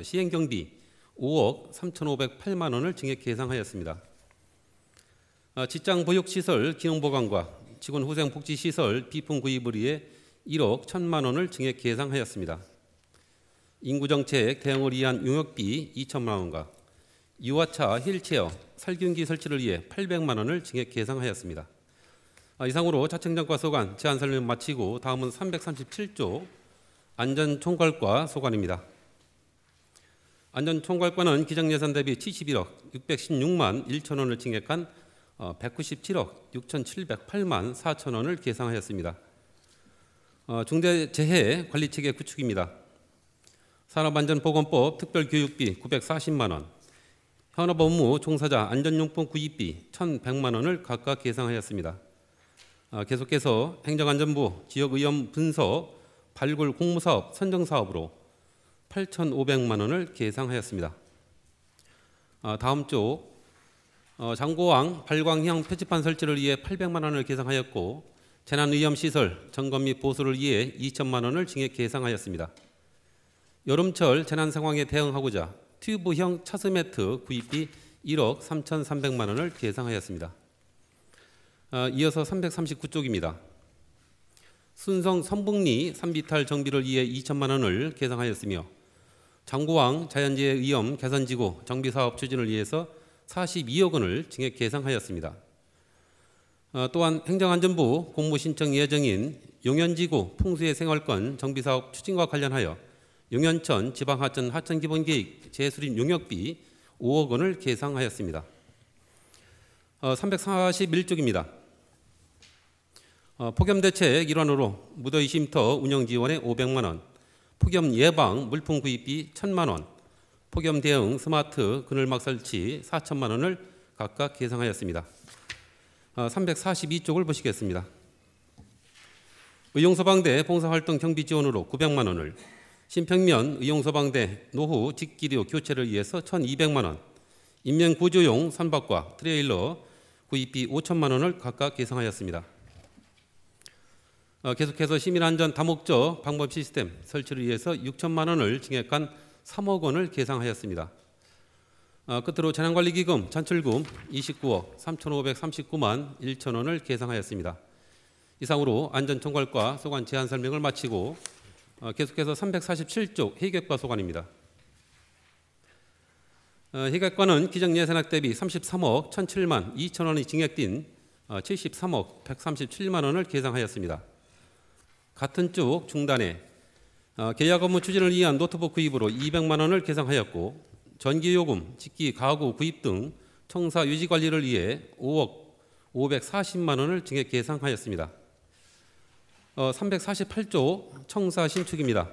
시행경비 5억 3,508만 원을 증액 계상하였습니다. 직장보육시설 기능보강과 직원후생복지시설 비품 구입을 위해 1억 1,000만 원을 증액 계상하였습니다. 인구정책 대응을 위한 용역비 2천만 원과 유아차 휠체어 살균기 설치를 위해 800만 원을 증액 계상하였습니다. 이상으로 자치행정과 소관 제안 설명 마치고 다음은 337조 안전총괄과 소관입니다. 안전총괄과는 기정예산 대비 71억 616만 1천 원을 증액한 197억 6,708만 4천 원을 계상하였습니다. 중대재해관리체계 구축입니다. 산업안전보건법 특별교육비 940만 원, 현업업무 종사자 안전용품 구입비 1,100만 원을 각각 계상하였습니다. 계속해서 행정안전부 지역의원 분서 발굴 공무사업 선정사업으로 8,500만 원을 계상하였습니다. 다음 쪽 장고항 발광형 표지판 설치를 위해 800만 원을 계상하였고 재난위험시설 점검 및 보수를 위해 2천만 원을 증액 계상하였습니다. 여름철 재난 상황에 대응하고자 튜브형 차스매트 구입비 1억 3,300만 원을 계상하였습니다. 이어서 339쪽입니다. 순성 선북리 산비탈 정비를 위해 2천만 원을 계상하였으며 장고항 자연재해 위험 개선지구 정비사업 추진을 위해서 42억 원을 증액 계상하였습니다. 또한 행정안전부 공모 신청 예정인 용현지구 풍수해 생활권 정비사업 추진과 관련하여 용현천 지방하천 하천기본계획 재수립 용역비 5억 원을 계상하였습니다. 341쪽입니다. 폭염대책 일환으로 무더위 쉼터 운영 지원에 500만 원, 폭염 예방 물품 구입비 1,000만 원, 폭염 대응 스마트 그늘막 설치 4천만 원을 각각 계상하였습니다. 342쪽을 보시겠습니다. 의용소방대 봉사활동 경비 지원으로 900만 원을, 신평면 의용소방대 노후 직기류 교체를 위해서 1,200만 원, 인명구조용 선박과 트레일러 구입비 5천만 원을 각각 계상하였습니다. 계속해서 시민안전 다목적 방법 시스템 설치를 위해서 6천만 원을 증액한 3억 원을 계상하였습니다. 끝으로 재난관리기금 찬출금 29억 3,539만 1천 원을 계상하였습니다. 이상으로 안전총괄과 소관 제안 설명을 마치고 계속해서 347쪽 회계과 소관입니다. 회계과는 기정예산액 대비 33억 1,007만 2천 원이 증액된 73억 137만 원을 계상하였습니다. 같은 쪽 중단에 계약 업무 추진을 위한 노트북 구입으로 200만 원을 계상하였고 전기요금, 직기, 가구 구입 등 청사 유지 관리를 위해 5억 540만 원을 증액 계상하였습니다. 348조 청사 신축입니다.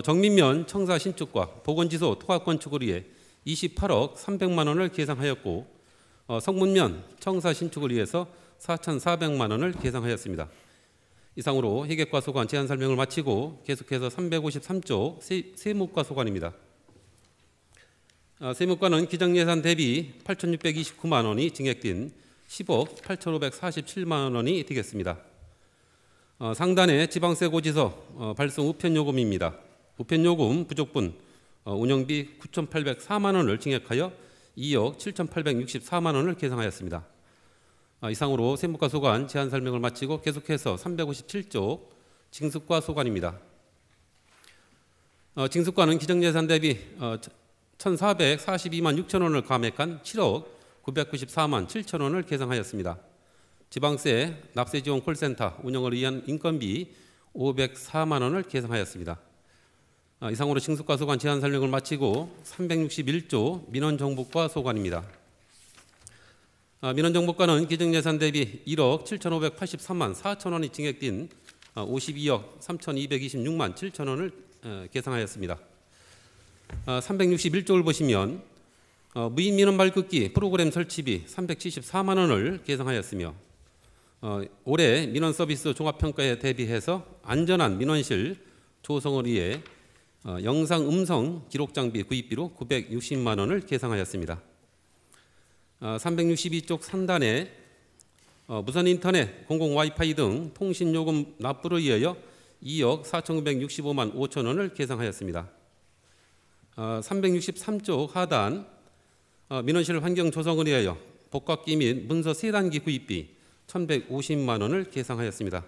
정민면 청사 신축과 보건지소 토학 건축을 위해 28억 300만 원을 계상하였고 성문면 청사 신축을 위해서 4,400만 원을 계상하였습니다. 이상으로 회계과 소관 제안 설명을 마치고 계속해서 353조 세무과 소관입니다. 세무과는 기정예산 대비 8,629만 원이 증액된 10억 8,547만 원이 되겠습니다. 상단에 지방세 고지서 발송 우편요금입니다. 우편요금 부족분 운영비 9,804만 원을 증액하여 2억 7,864만 원을 계상하였습니다. 이상으로 세무과 소관 제안 설명을 마치고 계속해서 357조 징수과 소관입니다. 징수과는 기정예산 대비 1,442만 6천 원을 감액한 7억 994만 7천 원을 계상하였습니다. 지방세 납세지원 콜센터 운영을 위한 인건비 504만 원을 계상하였습니다. 이상으로 징수과 소관 제안 설명을 마치고 361조 민원정보과 소관입니다. 민원정보과는 기정예산 대비 1억 7,583만 4천 원이 증액된 52억 3,226만 7천 원을 계상하였습니다. 361조를 보시면 무인 민원 발급기 프로그램 설치비 374만 원을 계상하였으며 올해 민원 서비스 종합평가에 대비해서 안전한 민원실 조성을 위해 영상 음성 기록 장비 구입비로 960만 원을 계상하였습니다. 362쪽 상단에 무선 인터넷, 공공 와이파이 등 통신 요금 납부를 위하여 2억 4,965만 5천 원을 계상하였습니다. 363쪽 하단 민원실 환경 조성을 위하여 복각기 및 문서 세단기 구입비 1,150만 원을 계상하였습니다.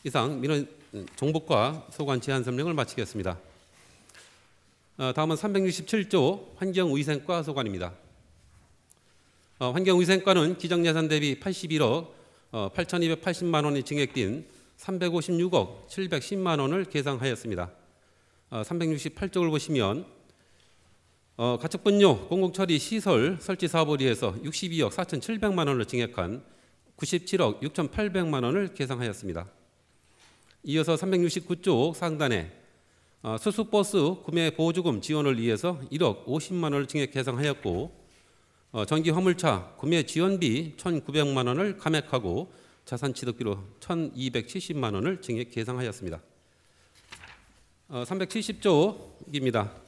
이상 민원 정보과 소관 제안 설명을 마치겠습니다. 다음은 367조 환경위생과 소관입니다. 환경위생과는 기정예산 대비 81억 8,280만 원이 증액된 356억 710만 원을 계상하였습니다. 368쪽을 보시면 가축분뇨 공공처리 시설 설치 사업을 위해서 62억 4,700만 원을 증액한 97억 6,800만 원을 계상하였습니다. 이어서 369조 상단에 수수버스 구매 보조금 지원을 위해서 1억 50만 원을 증액 계상하였고, 전기 화물차 구매 지원비 1,900만 원을 감액하고 자산취득비로 1,270만 원을 증액 계상하였습니다. 370조입니다.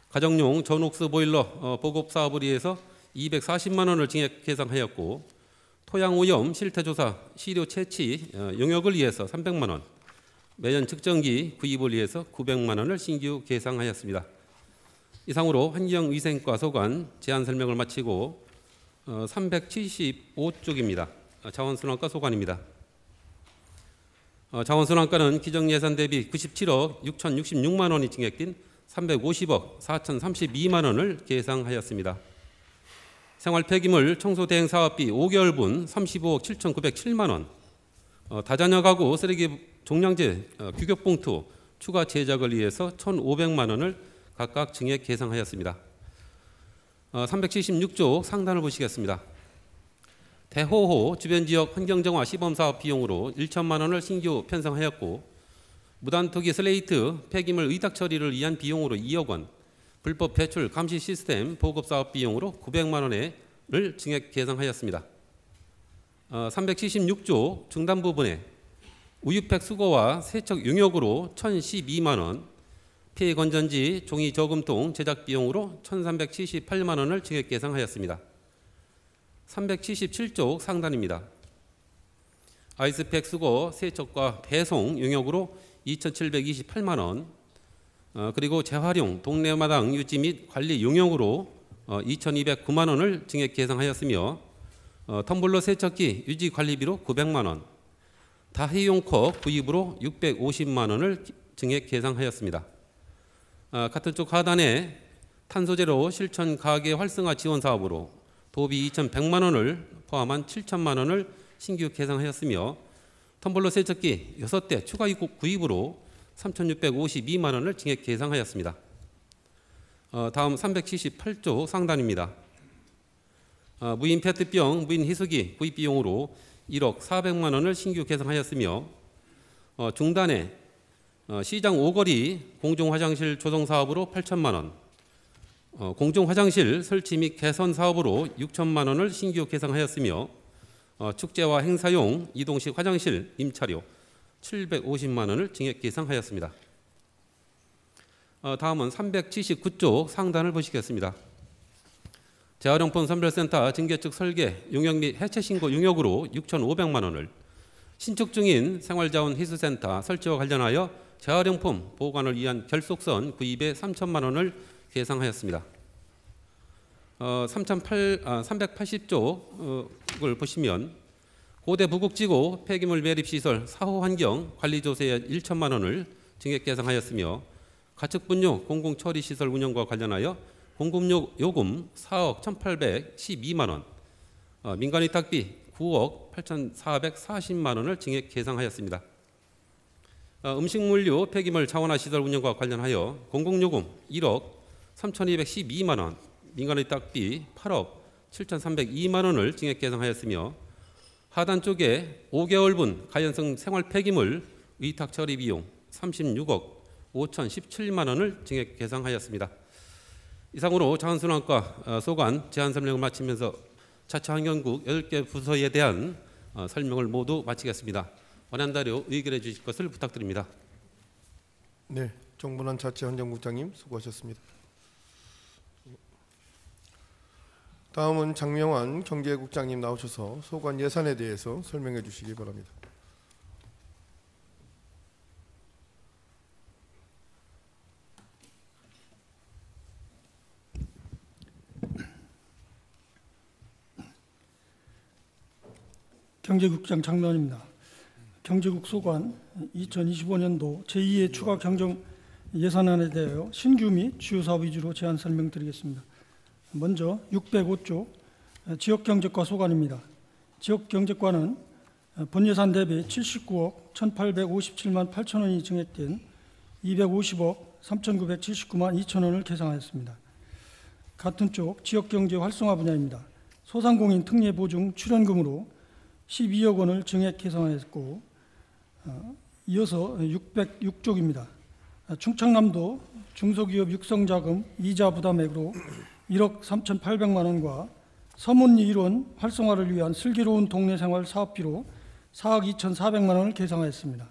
가정용 전옥수 보일러 보급 사업을 위해서 240만 원을 증액 계상하였고, 토양오염 실태조사 시료 채취 용역을 위해서 300만 원, 매연 측정기 구입을 위해서 900만 원을 신규 계상하였습니다. 이상으로 환경위생과 소관 제안 설명을 마치고 375쪽입니다. 자원순환과 소관입니다. 자원순환과는 기정예산 대비 97억 6,066만 원이 증액된 350억 4,032만 원을 계상하였습니다. 생활폐기물 청소대행 사업비 5개월분 35억 7,907만 원, 다자녀 가구 쓰레기 종량제 규격봉투 추가 제작을 위해서 1,500만 원을 각각 증액 계상하였습니다. 376조 상단을 보시겠습니다. 대호호 주변지역 환경정화 시범사업 비용으로 1천만 원을 신규 편성하였고, 무단투기 슬레이트 폐기물 의탁 처리를 위한 비용으로 2억 원, 불법 배출 감시 시스템 보급사업 비용으로 900만 원을 증액 계상하였습니다. 376조 중단 부분에 우유팩 수거와 세척 용역으로 1,012만 원, 피해 건전지 종이 저금통 제작 비용으로 1,378만 원을 증액 계상하였습니다. 377조 상단입니다. 아이스팩 수거 세척과 배송 용역으로 2,728만 원, 그리고 재활용 동네마당 유지 및 관리 용역으로 2,209만 원을 증액 계상하였으며, 텀블러 세척기 유지 관리비로 900만 원, 다회용컵 구입으로 650만 원을 증액 계상하였습니다. 같은 쪽 하단에 탄소제로 실천 가계 활성화 지원 사업으로 도비 2,100만 원을 포함한 7천만 원을 신규 계상하였으며, 텀블러 세척기 6대 추가 구입으로 3,652만 원을 증액 계상하였습니다. 다음 378조 상단입니다. 무인 페트병 무인 희석기 구입 비용으로 1억 400만 원을 신규 계상하였으며, 중단에 시장 오거리 공중화장실 조성 사업으로 8천만 원, 공중화장실 설치 및 개선 사업으로 6천만 원을 신규 계상하였으며, 축제와 행사용 이동식 화장실 임차료 750만 원을 증액 계상하였습니다. 다음은 379조 상단을 보시겠습니다. 재활용품 선별센터 징계측 설계 용역 및 해체 신고 용역으로 6,500만 원을, 신축 중인 생활자원 희수센터 설치와 관련하여 재활용품 보관을 위한 결속선 구입에 3천만 원을 계상하였습니다. 380쪽을 보시면 고대 부국지구 폐기물 매립시설 사후 환경 관리조세에 1천만 원을 증액 계상하였으며, 가축분뇨 공공처리시설 운영과 관련하여 공급요금 4억 1,812만 원, 민간위탁비 9억 8,440만 원을 증액 계상하였습니다. 음식물류 폐기물 자원화 시설 운영과 관련하여 공공요금 1억 3,212만 원, 민간위탁비 8억 7,302만 원을 증액 계상하였으며, 하단 쪽에 5개월분 가연성 생활 폐기물 위탁 처리 비용 36억 5,017만 원을 증액 계상하였습니다. 이상으로 자원순환과 소관 제안 설명을 마치면서 자치환경국 10개 부서에 대한 설명을 모두 마치겠습니다. 원한다료 의결해 주실 것을 부탁드립니다. 네, 정문환 자치환경국장님 수고하셨습니다. 다음은 장명환 경제국장님 나오셔서 소관 예산에 대해서 설명해 주시기 바랍니다. 경제국장 장명환입니다. 경제국 소관 2025년도 제2의 추가 경정 예산안에 대하여 신규 및 주요 사업 위주로 제안 설명드리겠습니다. 먼저 605조 지역경제과 소관입니다. 지역경제과는 본 예산 대비 79억 1,857만 8천 원이 증액된 250억 3,979만 2천 원을 계상하였습니다. 같은 쪽 지역경제 활성화 분야입니다. 소상공인 특례 보증 출연금으로 12억 원을 증액 계상하였고, 이어서 606쪽입니다. 충청남도 중소기업 육성자금 이자 부담액으로 1억 3,800만 원과 서문리 일원 활성화를 위한 슬기로운 동네 생활 사업비로 4억 2,400만 원을 계상하였습니다.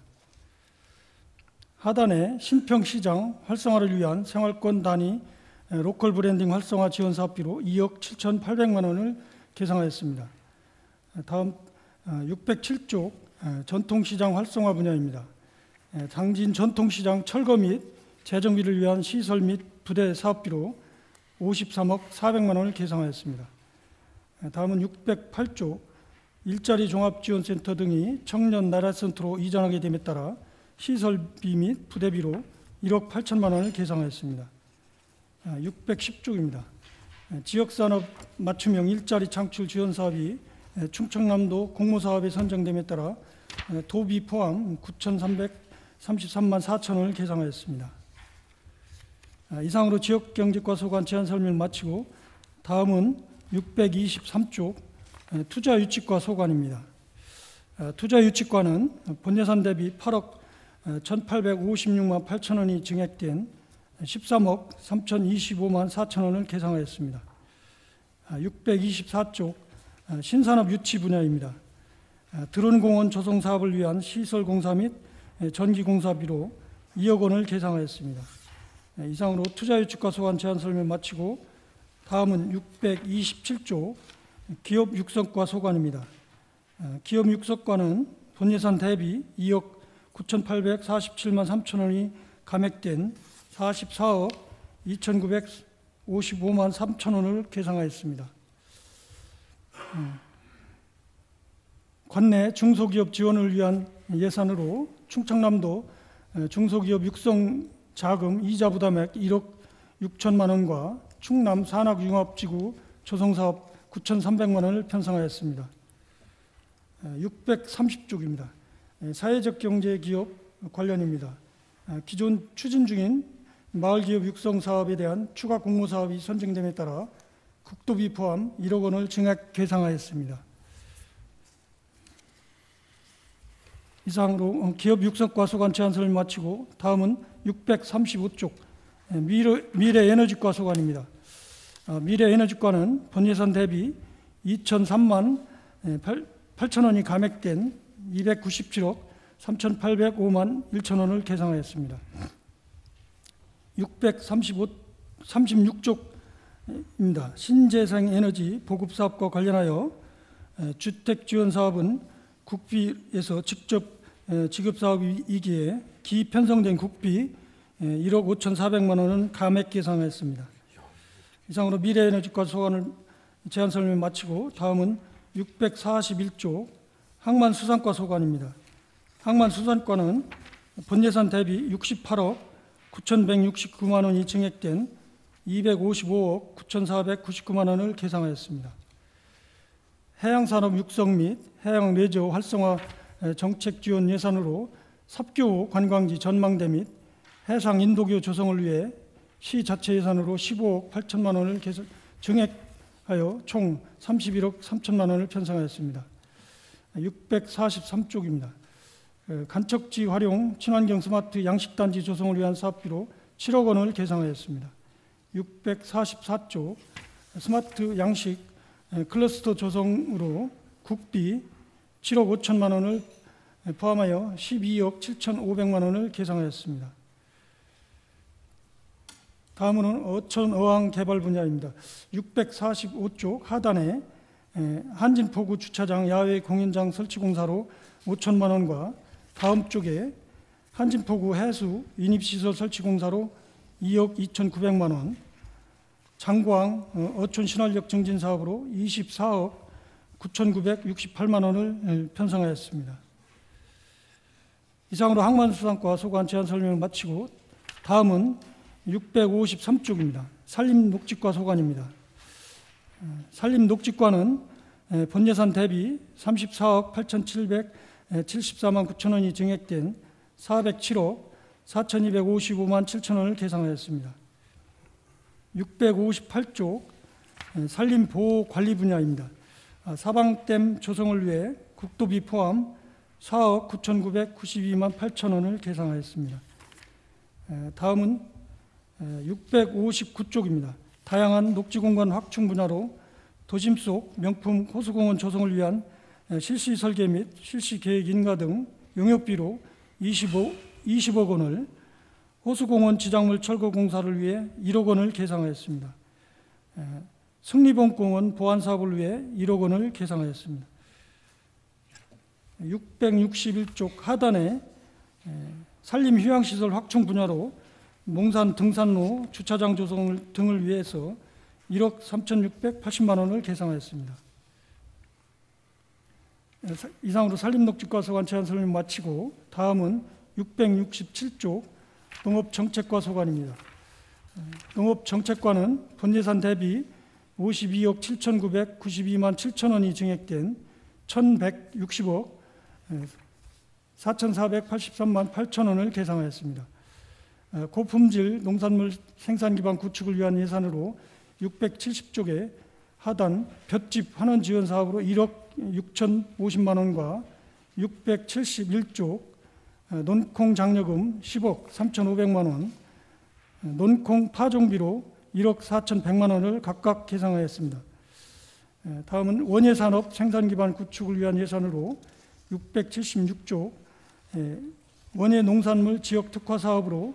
하단에 신평시장 활성화를 위한 생활권 단위 로컬 브랜딩 활성화 지원 사업비로 2억 7,800만 원을 계상하였습니다. 다음 607쪽 전통시장 활성화 분야입니다. 당진 전통시장 철거 및 재정비를 위한 시설 및 부대 사업비로 53억 400만 원을 계상하였습니다. 다음은 608쪽 일자리 종합지원센터 등이 청년 나라센터로 이전하게 됨에 따라 시설비 및 부대비로 1억 8천만 원을 계상하였습니다. 610쪽입니다. 지역산업 맞춤형 일자리 창출 지원 사업이 충청남도 공모사업에 선정됨에 따라 도비 포함 9,333만 4천 원을 계상하였습니다. 이상으로 지역경제과 소관 제안 설명을 마치고 다음은 623쪽 투자유치과 소관입니다. 투자유치과는 본예산 대비 8억 1,856만 8천 원이 증액된 13억 3,025만 4천 원을 계상하였습니다. 624쪽 신산업 유치 분야입니다. 드론공원 조성 사업을 위한 시설공사 및 전기공사비로 2억 원을 계상하였습니다. 이상으로 투자유치과 소관 제안 설명 마치고 다음은 627조 기업육성과 소관입니다. 기업육성과는 본예산 대비 2억 9,847만 3천 원이 감액된 44억 2,955만 3천 원을 계상하였습니다. 관내 중소기업 지원을 위한 예산으로 충청남도 중소기업 육성 자금 이자 부담액 1억 6천만 원과 충남 산학융합지구 조성사업 9,300만 원을 편성하였습니다. 630쪽입니다. 사회적 경제 기업 관련입니다. 기존 추진 중인 마을기업 육성 사업에 대한 추가 공모 사업이 선정됨에 따라 국도비 포함 1억 원을 증액 계상하였습니다. 이상으로 기업 육성과 소관 제안 설명 마치고 다음은 635쪽 미래에너지과 소관입니다. 미래에너지과는 본예산 대비 2,003만 8천 원이 감액된 297억 3,805만 1천 원을 계상하였습니다. 636쪽입니다. 신재생에너지 보급사업과 관련하여 주택지원사업은 국비에서 직접 지급사업이기에 기편성된 국비 1억 5,400만 원은 감액 계상하였습니다. 이상으로 미래에너지과 소관을 제안 설명 마치고 다음은 641조 항만수산과 소관입니다. 항만수산과는 본예산 대비 68억 9,169만 원이 증액된 255억 9,499만 원을 계상하였습니다. 해양산업 육성 및 해양 레저 활성화 정책 지원 예산으로 섭교 관광지 전망대 및 해상 인도교 조성을 위해 시 자체 예산으로 15억 8천만 원을 증액하여 총 31억 3천만 원을 편성하였습니다. 643쪽입니다. 간척지 활용 친환경 스마트 양식단지 조성을 위한 사업비로 7억 원을 계상하였습니다. 644쪽 스마트 양식 클러스터 조성으로 국비 7억 5천만 원을 포함하여 12억 7,500만 원을 계상하였습니다. 다음은 어촌 어항 개발 분야입니다. 645쪽 하단에 한진포구 주차장 야외 공연장 설치 공사로 5천만 원과 다음 쪽에 한진포구 해수 인입시설 설치 공사로 2억 2,900만 원, 장광 어촌 신활역 증진 사업으로 24억 9,968만 원을 편성하였습니다. 이상으로 항만수산과 소관 제안 설명을 마치고 다음은 653쪽입니다. 산림녹지과 소관입니다. 산림녹지과는 본예산 대비 34억 8,774만 9천 원이 증액된 407억 4,255만 7천 원을 계상하였습니다. 658쪽 산림보호관리 분야입니다. 사방댐 조성을 위해 국도비 포함 4억 9,992만 8천 원을 계상하였습니다. 다음은 659쪽입니다. 다양한 녹지공간 확충 분야로 도심 속 명품 호수공원 조성을 위한 실시 설계 및 실시 계획 인가 등 용역비로 20억 원을, 호수공원 지작물 철거 공사를 위해 1억 원을 계상하였습니다. 승리봉공원 보안 사업을 위해 1억 원을 계상하였습니다. 661쪽 하단에 산림 휴양시설 확충 분야로 몽산 등산로 주차장 조성 등을 위해서 1억 3,680만 원을 계상하였습니다. 이상으로 산림녹지과소관 제안 설명 마치고 다음은 667쪽 농업정책과 소관입니다. 농업정책과는 본예산 대비 52억 7,992만 7천 원이 증액된 1,160억 4,483만 8천 원을 계상하였습니다. 고품질 농산물 생산 기반 구축을 위한 예산으로 670쪽에 하단 볏짚 환원 지원 사업으로 1억 6,050만 원과 671쪽 논콩 장려금 10억 3,500만 원, 논콩 파종비로 1억 4,100만 원을 각각 계상하였습니다. 다음은 원예산업 생산기반 구축을 위한 예산으로 676쪽 원예 농산물 지역 특화 사업으로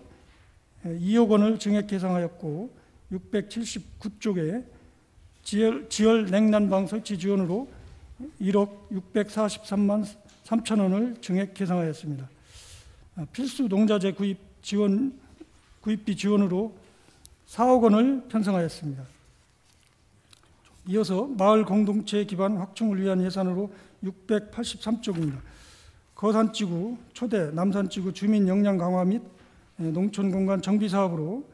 2억 원을 증액 계상하였고, 679쪽에 지열 냉난방 설치 지원으로 1억 643만 3천 원을 증액 계상하였습니다. 필수 농자재 구입비 지원으로 4억 원을 편성하였습니다. 이어서 마을 공동체 기반 확충을 위한 예산으로 683쪽입니다. 거산지구, 초대, 남산지구 주민 역량 강화 및 농촌 공간 정비 사업으로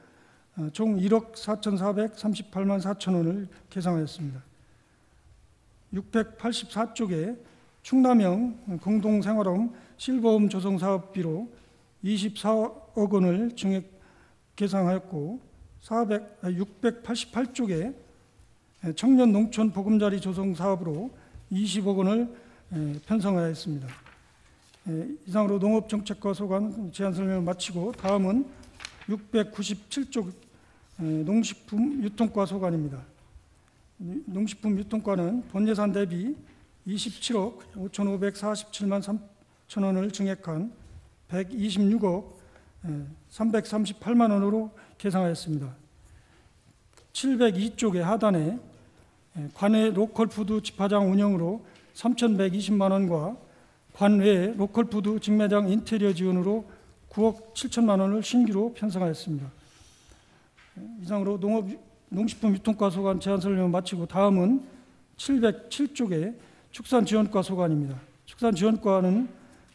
총 1억 4,438만 4천 원을 계상하였습니다. 684쪽에 충남형 공동생활홈 실버홈 조성 사업비로 24억 원을 증액 계상하였고, 688쪽에 청년 농촌 보금자리 조성 사업으로 20억 원을 편성하였습니다. 이상으로 농업정책과 소관 제안 설명을 마치고 다음은 697쪽 농식품 유통과 소관입니다. 농식품 유통과는 본예산 대비 27억 5,547만 3천 원을 증액한 126억 338만 원으로 계상하였습니다. 702쪽의 하단에 관외 로컬푸드 집화장 운영으로 3,120만 원과 관외 로컬푸드 직매장 인테리어 지원으로 9억 7천만 원을 신규로 편성하였습니다. 이상으로 농식품 유통과 소관 제안 설명을 마치고 다음은 707쪽의 축산지원과 소관입니다. 축산지원과는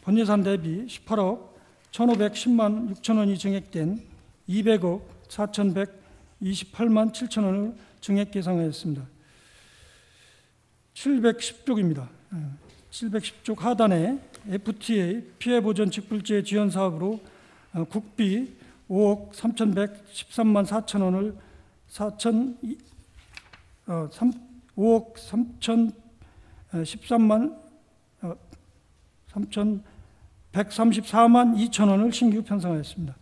본예산 대비 18억 1,510만 6천 원이 증액된 200억 4,128만 7천 원을 증액 계상하였습니다. 710쪽입니다. 710쪽 하단에 FTA 피해보전 직불제 지원 사업으로 국비 5억 3,113만 4천 원을 5억 3,134만 2천 원을 신규 편성하였습니다.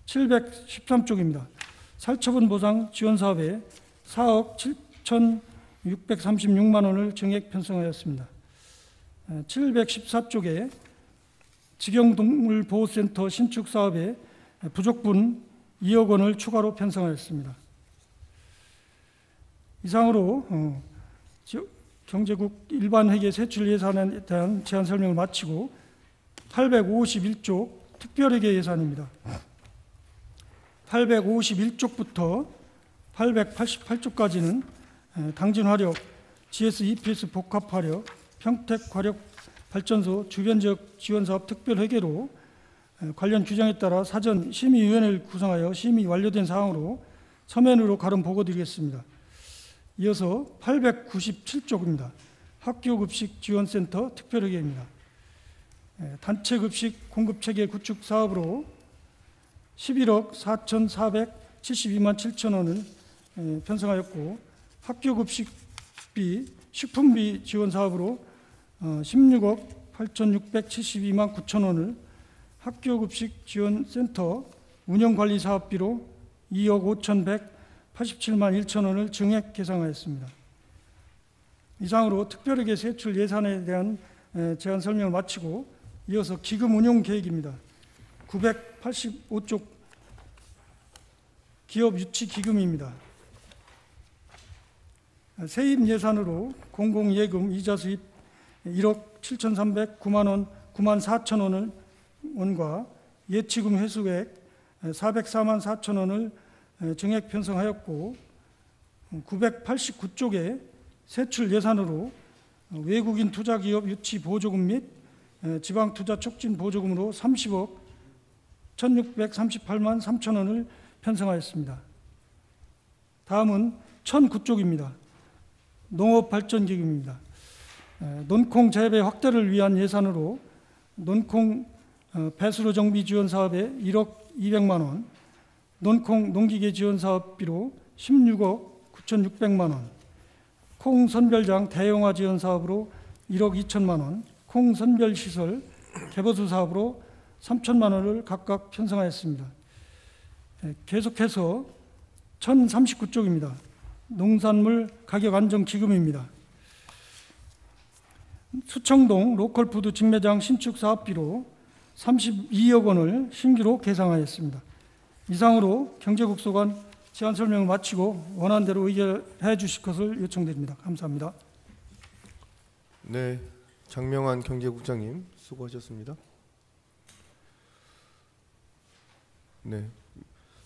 713쪽입니다. 살처분 보상 지원 사업에 4억 7,636만 원을 증액 편성하였습니다. 714쪽에 직영동물보호센터 신축 사업에 부족분 2억 원을 추가로 편성하였습니다. 이상으로 경제국 일반회계 세출 예산에 대한 제안 설명을 마치고 851쪽 특별회계 예산입니다. 851쪽부터 888쪽까지는 당진화력, GS EPS 복합화력, 평택화력발전소 주변지역 지원사업 특별회계로 관련 규정에 따라 사전 심의위원회를 구성하여 심의 완료된 사항으로 서면으로 가름 보고드리겠습니다. 이어서 897쪽입니다. 학교급식지원센터 특별회계입니다. 단체급식 공급체계 구축 사업으로 11억 4,472만 7천 원을 편성하였고, 학교급식비, 식품비 지원 사업으로 16억 8,672만 9천 원을, 학교급식 지원센터 운영관리 사업비로 2억 5,187만 1천 원을 증액 계상하였습니다. 이상으로 특별하게 세출 예산에 대한 제안 설명을 마치고 이어서 기금 운용 계획입니다. 985쪽 기업 유치 기금입니다. 세입 예산으로 공공예금 이자 수입 1억 7,309만 원, 9만 4천 원과 예치금 회수액 404만 4천 원을 증액 편성하였고, 989쪽에 세출 예산으로 외국인 투자기업 유치 보조금 및 지방투자 촉진 보조금으로 30억 1,638만 3천 원을 편성하였습니다. 다음은 1,009쪽입니다. 농업발전기금입니다. 논콩 재배 확대를 위한 예산으로 논콩 배수로 정비 지원 사업에 1억 200만 원, 논콩 농기계 지원 사업비로 16억 9,600만 원, 콩 선별장 대형화 지원 사업으로 1억 2천만 원, 콩 선별 시설 개보수 사업으로 3천만 원을 각각 편성하였습니다. 계속해서 1,039쪽입니다. 농산물 가격 안정 기금입니다. 수청동 로컬푸드 직매장 신축 사업비로 32억 원을 신규로 계상하였습니다. 이상으로 경제국소관 제안 설명을 마치고 원하는 대로 의결해 주실 것을 요청드립니다. 감사합니다. 네, 장명환 경제국장님 수고하셨습니다. 네,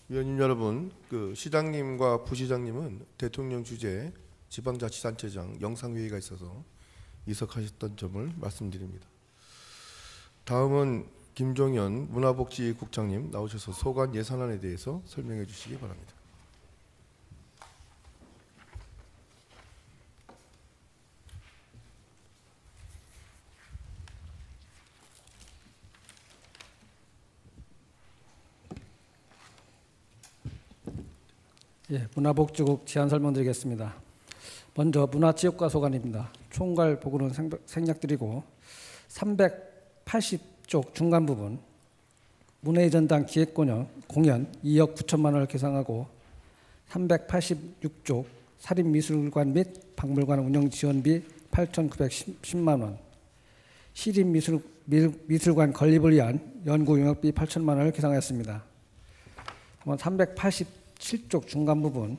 위원님 여러분, 시장님과 부시장님은 대통령 주재 지방자치단체장 영상회의가 있어서 이석하셨던 점을 말씀드립니다. 다음은 김종현 문화복지국장님 나오셔서 소관 예산안에 대해서 설명해 주시기 바랍니다. 예, 문화복지국 제안 설명드리겠습니다. 먼저 문화체육과 소관입니다. 총괄 보고는 생략드리고 380쪽 중간 부분 문화의 전당 기획공연 2억 9천만 원을 계상하고 386쪽 사립미술관 및 박물관 운영 지원비 8,910만 원, 시립미술관 건립을 위한 연구 용역비 8천만 원을 계상하였습니다. 387쪽 중간 부분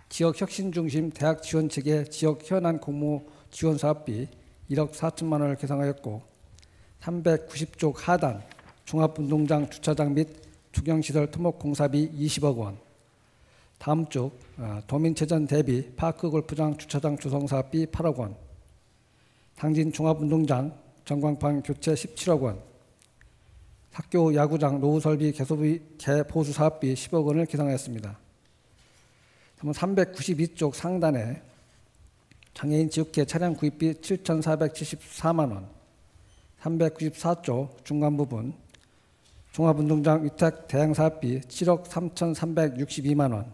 지역혁신중심 대학 지원체계 지역 현안 공모 지원 사업비 1억 4천만 원을 계상하였고, 390쪽 하단 종합운동장 주차장 및 주경시설 토목공사비 20억 원, 다음 쪽 도민체전 대비 파크골프장 주차장 조성 사업비 8억 원, 당진 종합운동장 전광판 교체 17억 원, 학교 야구장 노후 설비 개보수 사업비 10억 원을 계상하였습니다. 392쪽 상단에 장애인 지육회 차량 구입비 7,474만 원, 394쪽 중간 부분 종합운동장 위탁 대행 사업비 7억 3,362만 원,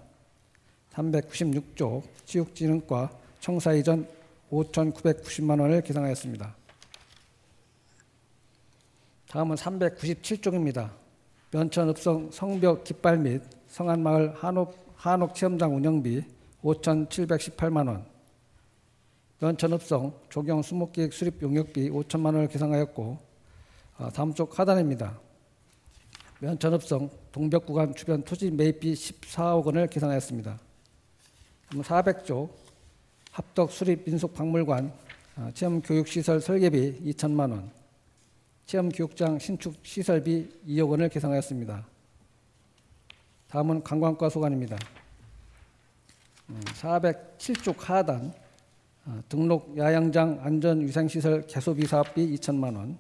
396쪽 체육진흥과 청사 이전 5,990만 원을 계상하였습니다. 다음은 397쪽입니다. 면천읍성 성벽 깃발 및 성안마을 한옥 체험장 운영비 5,718만 원, 면천읍성 조경 수목기획 수립 용역비 5천만 원을 계상하였고, 다음 쪽 하단입니다. 면천읍성 동벽구간 주변 토지 매입비 14억 원을 계상하였습니다. 400쪽 합덕 수립 민속박물관 체험교육시설 설계비 2천만 원, 체험교육장 신축 시설비 2억 원을 계상하였습니다. 다음은 관광과 소관입니다. 407쪽 하단 등록 야영장 안전위생시설 개소비 사업비 2천만 원,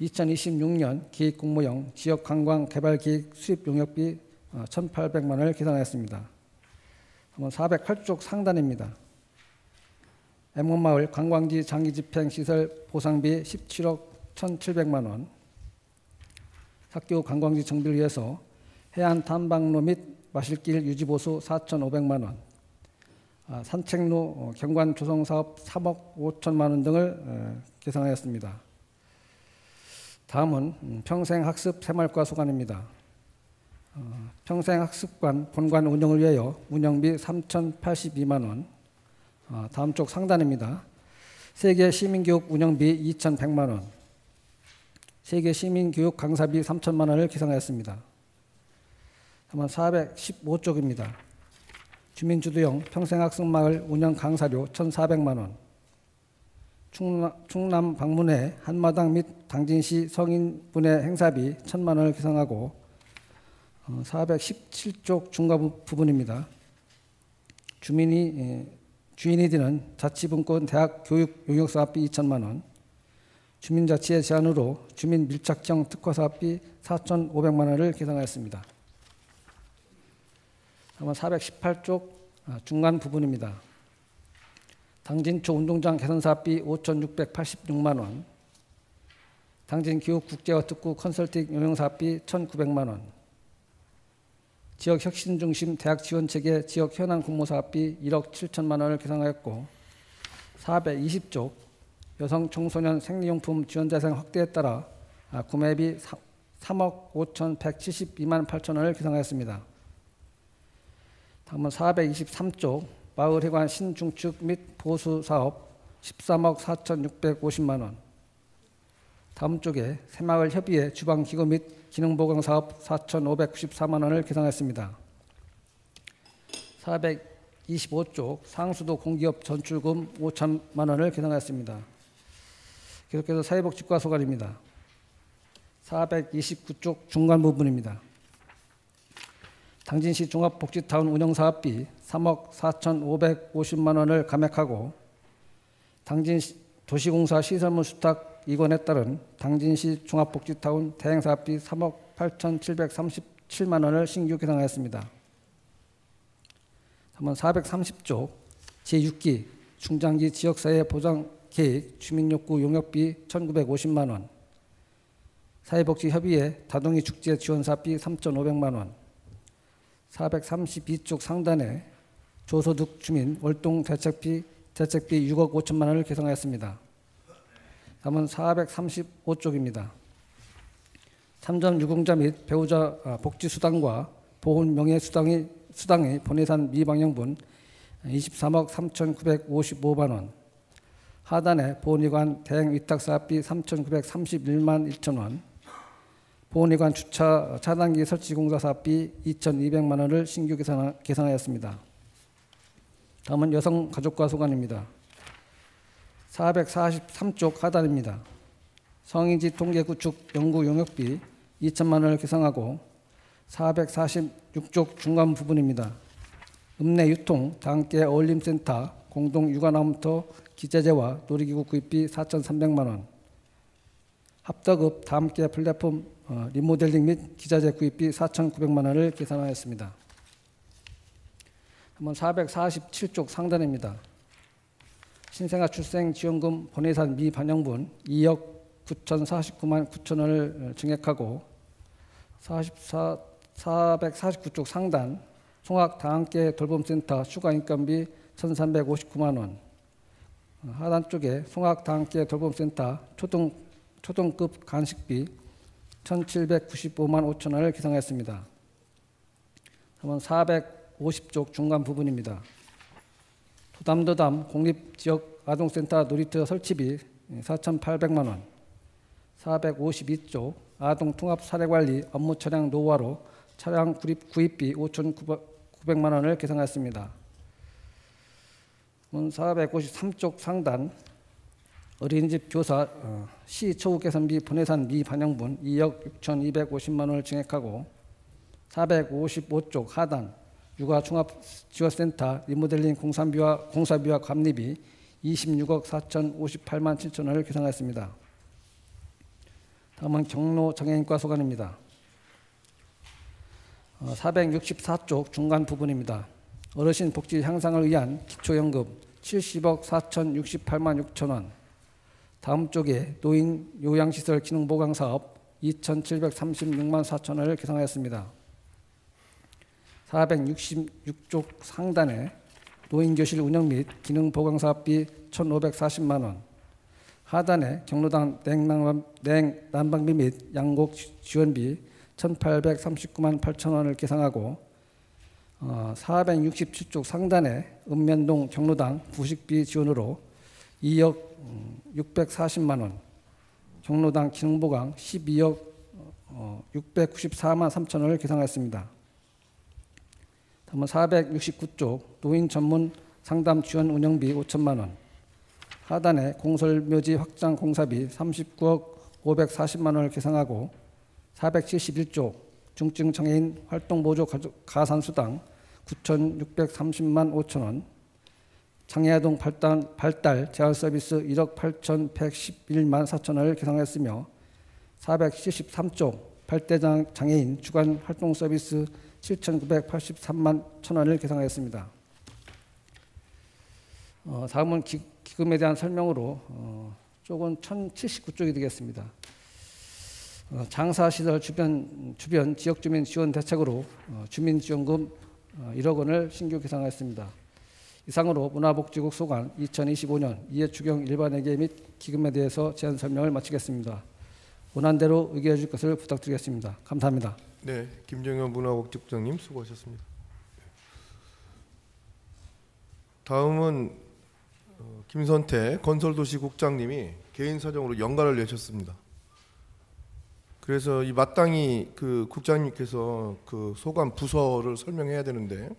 2026년 기획공모형 지역관광개발기획 수입용역비 1,800만 원을 계산하였습니다. 408쪽 상단입니다. 엠원마을 관광지 장기집행시설 보상비 17억 1,700만 원, 학교 관광지 정비를 위해서 해안 탐방로 및 마실길 유지보수 4,500만 원, 산책로 경관 조성 사업 3억 5천만 원 등을 계상하였습니다. 다음은 평생학습 새말과 소관입니다. 평생학습관 본관 운영을 위하여 운영비 3,082만 원. 다음 쪽 상단입니다. 세계 시민교육 운영비 2,100만 원, 세계 시민교육 강사비 3천만 원을 계상하였습니다. 다음은 415쪽입니다. 주민주도형 평생학습마을 운영 강사료 1,400만 원, 충남 방문회 한마당 및 당진시 성인분회 행사비 1,000만 원을 계상하고 417쪽 중과 부분입니다. 주인이 되는 자치분권 대학 교육 용역사업비 2천만 원, 주민자치의 제안으로 주민밀착형 특화사업비 4,500만 원을 계상하였습니다. 다음은 418쪽 중간 부분입니다. 당진초 운동장 개선사업비 5,686만 원, 당진교육국제화 특구 컨설팅 용역사업비 1,900만 원, 지역혁신중심 대학지원체계 지역 현안 공모사업비 1억 7천만 원을 계상하였고 420쪽 여성 청소년 생리용품 지원자생 확대에 따라 구매비 3억 5,172만 8천 원을 계상하였습니다. 다음은 423쪽 마을회관 신중축 및 보수사업 13억 4,650만 원, 다음 쪽에 새마을 협의회 주방기구 및 기능보강사업 4,594만 원을 계상했습니다. 425쪽 상수도 공기업 전출금 5천만 원을 계상했습니다. 계속해서 사회복지과 소관입니다. 429쪽 중간 부분입니다. 당진시 종합복지타운 운영사업비 3억 4,550만 원을 감액하고 당진 도시공사 시설물 수탁 이관에 따른 당진시 종합복지타운 대행사업비 3억 8,737만 원을 신규 계상하였습니다. 다음은 430쪽 제6기 중장기 지역사회 보장계획 주민욕구 용역비 1,950만 원, 사회복지협의회 다동이 축제 지원사업비 3,500만 원, 432쪽 상단에 조소득 주민 월동 대책비 6억 5천만 원을 계상하였습니다. 다음은 435쪽입니다. 참전 유공자 및 배우자 복지수당과 보훈 명예수당의 본예산 미방영분 23억 3,955만 원, 하단에 보훈의관 대행위탁사업비 3,931만 1천 원, 보훈의관 주차 차단기 설치공사 사업비 2,200만 원을 신규 계산하였습니다. 다음은 여성가족과 소관입니다. 443쪽 하단입니다. 성인지 통계 구축 연구 용역비 2천만 원을 계상하고 446쪽 중간 부분입니다. 읍내 유통 다함께 어울림센터 공동 육아나무터 기재재와 놀이기구 구입비 4,300만 원, 합덕읍 다함께 플랫폼 리모델링 및 기자재 구입비 4,900만 원을 계산하였습니다. 한번 447쪽 상단입니다. 신생아 출생 지원금 본예산 미반영분 2억 9,049만 9천 원을 증액하고 449쪽 상단 송악 다함께 돌봄센터 추가인건비 1,359만 원, 하단 쪽에 송악 다함께 돌봄센터 초등급 간식비 1,795만 5천 원을 계상했습니다. 다음은 450쪽 중간 부분입니다. 도담 공립지역 아동센터 놀이터 설치비 4,800만 원, 452쪽 아동통합사례관리 업무 차량 노후화로 차량 구입비 5,900만 원을 계상했습니다. 453쪽 상단 어린이집 교사 시초우 개선비 본예산 미반영분 2억 6,250만 원을 증액하고 455쪽 하단 육아종합지원센터 리모델링 공사비와 관리비 26억 4,058만 7천 원을 계상했습니다. 다음은 경로장애인과 소관입니다. 464쪽 중간 부분입니다. 어르신 복지 향상을 위한 기초연금 70억 4,068만 6천 원, 다음 쪽에 노인 요양시설 기능보강사업 2,736만 4천 원을 계상하였습니다. 466쪽 상단에 노인교실 운영 및 기능 보강 사업비 1,540만 원, 하단에 경로당 냉난방비 및 양곡 지원비 1,839만 8천 원을 계상하고 467쪽 상단에 읍면동 경로당 부식비 지원으로 2억 640만 원, 경로당 기능보강 12억 694만 3천 원을 계상하였습니다. 다음은 469쪽 노인 전문 상담 지원 운영비 5천만 원, 하단에 공설묘지 확장 공사비 39억 540만 원을 계상하고 471쪽 중증 장애인 활동보조 가산수당 9,630만 5천 원, 장애아동 발달 재활 서비스 1억 8,111만 4천 원을 계상하였으며 473쪽 발달 장애인 주간 활동 서비스 7,983만 1천 원을 계상하였습니다. 다음은 기금에 대한 설명으로 쪽은 1,079쪽이 되겠습니다. 장사시설 주변 지역주민 지원 대책으로 주민지원금 1억 원을 신규 계상하였습니다. 이상으로 문화복지국 소관 2025년 이해추경 일반회계 및 기금에 대해서 제안 설명을 마치겠습니다. 원안대로 의결해 줄 것을 부탁드리겠습니다. 감사합니다. 네, 김정현 문화복지국장님 수고하셨습니다. 다음은 김선태 건설도시국장님이 개인 사정으로 연가를 내셨습니다. 그래서 이 마땅히 그 국장님께서 그 소관 부서를 설명해야 되는데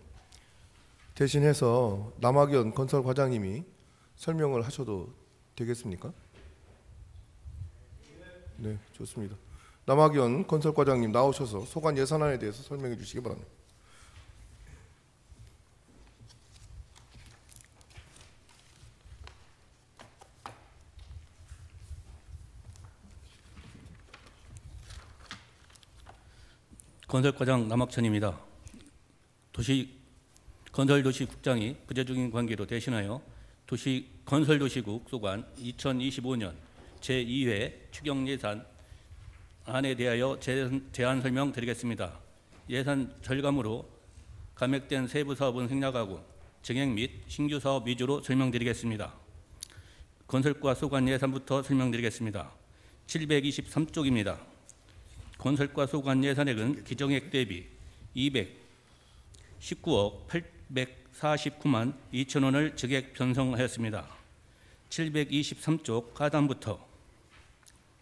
대신해서 남학연 건설과장님이 설명을 하셔도 되겠습니까? 네, 좋습니다. 남학연 건설과장님 나오셔서 소관 예산안에 대해서 설명해 주시기 바랍니다. 건설과장 남학천입니다. 건설도시국장이 부재 중인 관계로 대신하여 건설도시국 소관 2025년 제2회 추경예산 안에 대하여 제안 설명 드리겠습니다. 예산 절감으로 감액된 세부 사업은 생략하고 증액 및 신규 사업 위주로 설명드리겠습니다. 건설과 소관 예산부터 설명드리겠습니다. 723쪽입니다. 건설과 소관 예산액은 기정액 대비 219억 849만 2천 원을 증액 편성하였습니다. 723쪽 하단부터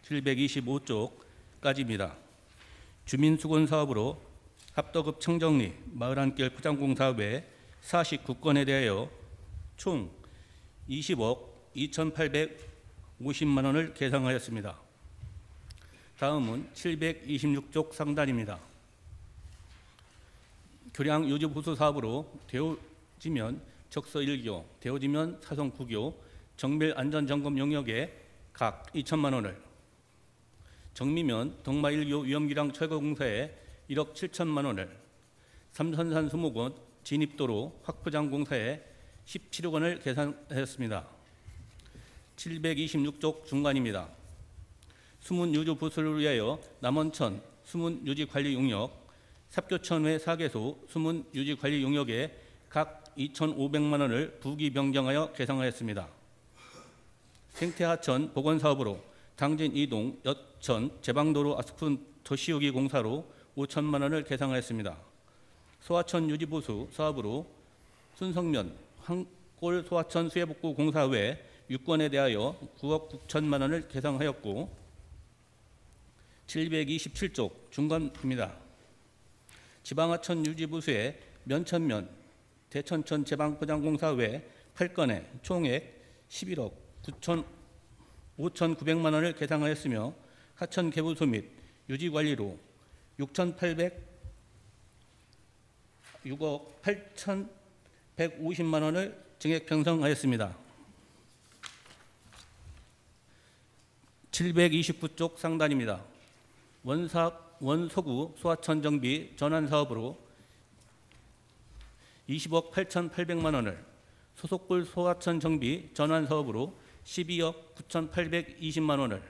725쪽까지입니다. 주민수건 사업으로 합도급 청정리, 마을한길 포장공사 외 49건에 대하여 총 20억 2,850만 원을 계상하였습니다. 다음은 726쪽 상단입니다. 교량 유지 보수 사업으로 대오지면 적서 1교, 대오지면 사성 9교, 정밀 안전점검 용역에 각 2천만 원을, 정미면 덕마 1교 위험기량 철거공사에 1억 7천만 원을, 삼선산 수목원 진입도로 확포장 공사에 17억 원을 계산하였습니다. 726쪽 중간입니다. 수문 유지 보수를 위하여 남원천 수문 유지 관리 용역, 삽교천 외 4개소 수문 유지 관리 용역에 각 2,500만 원을 부기 변경하여 계상하였습니다. 생태하천 보건사업으로 당진 이동 여천 제방도로 아스푼 도시유기 공사로 5천만 원을 계상하였습니다. 소하천 유지보수 사업으로 순성면 황골 소하천 수해복구 공사 외 6건에 대하여 9억 9천만 원을 계상하였고 727쪽 중간입니다. 지방하천 유지보수에 면천면 대천천 제방포장공사 외 8건에 총액 11억 5,900만 원을 계상하였으며 하천 개보수 및 유지관리로 6억 8,150만 원을 증액 편성하였습니다. 729쪽 상단입니다. 원서구 소하천 정비 전환 사업으로 20억 8,800만 원을, 소속굴 소하천 정비 전환 사업으로 12억 9,820만 원을,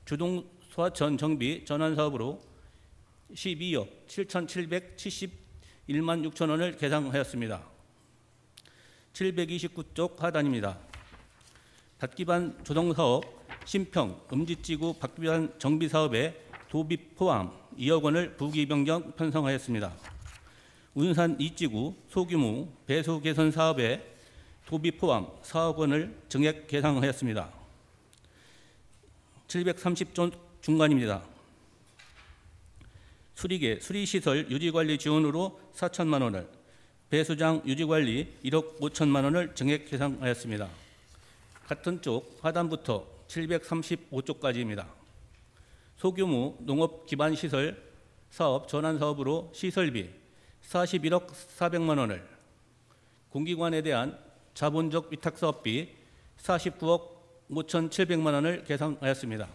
주동 소하천 정비 전환 사업으로 12억 7,771만 6천 원을 계상하였습니다. 729쪽 하단입니다. 밭기반 조성사업 신평 음지지구 밭기반 정비사업에 도비 포함 2억 원을 부기 변경 편성하였습니다. 운산 이지구 소규모 배수 개선 사업에 도비 포함 4억 원을 증액 계상하였습니다. 730조 중간입니다. 수리계 수리시설 유지관리 지원으로 4천만 원을, 배수장 유지관리 1억 5천만 원을 증액 계상하였습니다. 같은 쪽 하단부터 735쪽까지입니다. 소규모 농업 기반 시설 사업 전환 사업으로 시설비 41억 400만 원을, 공기관에 대한 자본적 위탁 사업비 49억 5,700만 원을 계상하였습니다.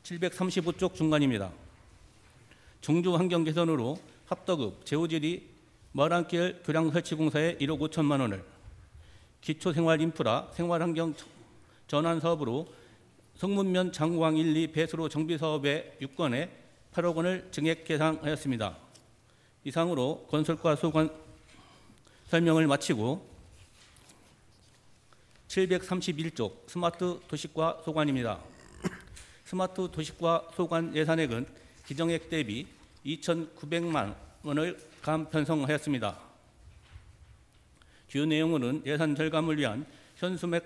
735쪽 중간입니다. 종주 환경 개선으로 합덕읍 제오지리 마을한길 교량 설치 공사에 1억 5천만 원을, 기초생활 인프라 생활환경 전환 사업으로 성문면 장광 1, 2 배수로 정비 사업의 6건에 8억 원을 증액 계상하였습니다. 이상으로 건설과 소관 설명을 마치고 731쪽 스마트 도시과 소관입니다. 스마트 도시과 소관 예산액은 기정액 대비 2,900만 원을 감 편성하였습니다. 주요 내용으로는 예산 절감을 위한 현수맥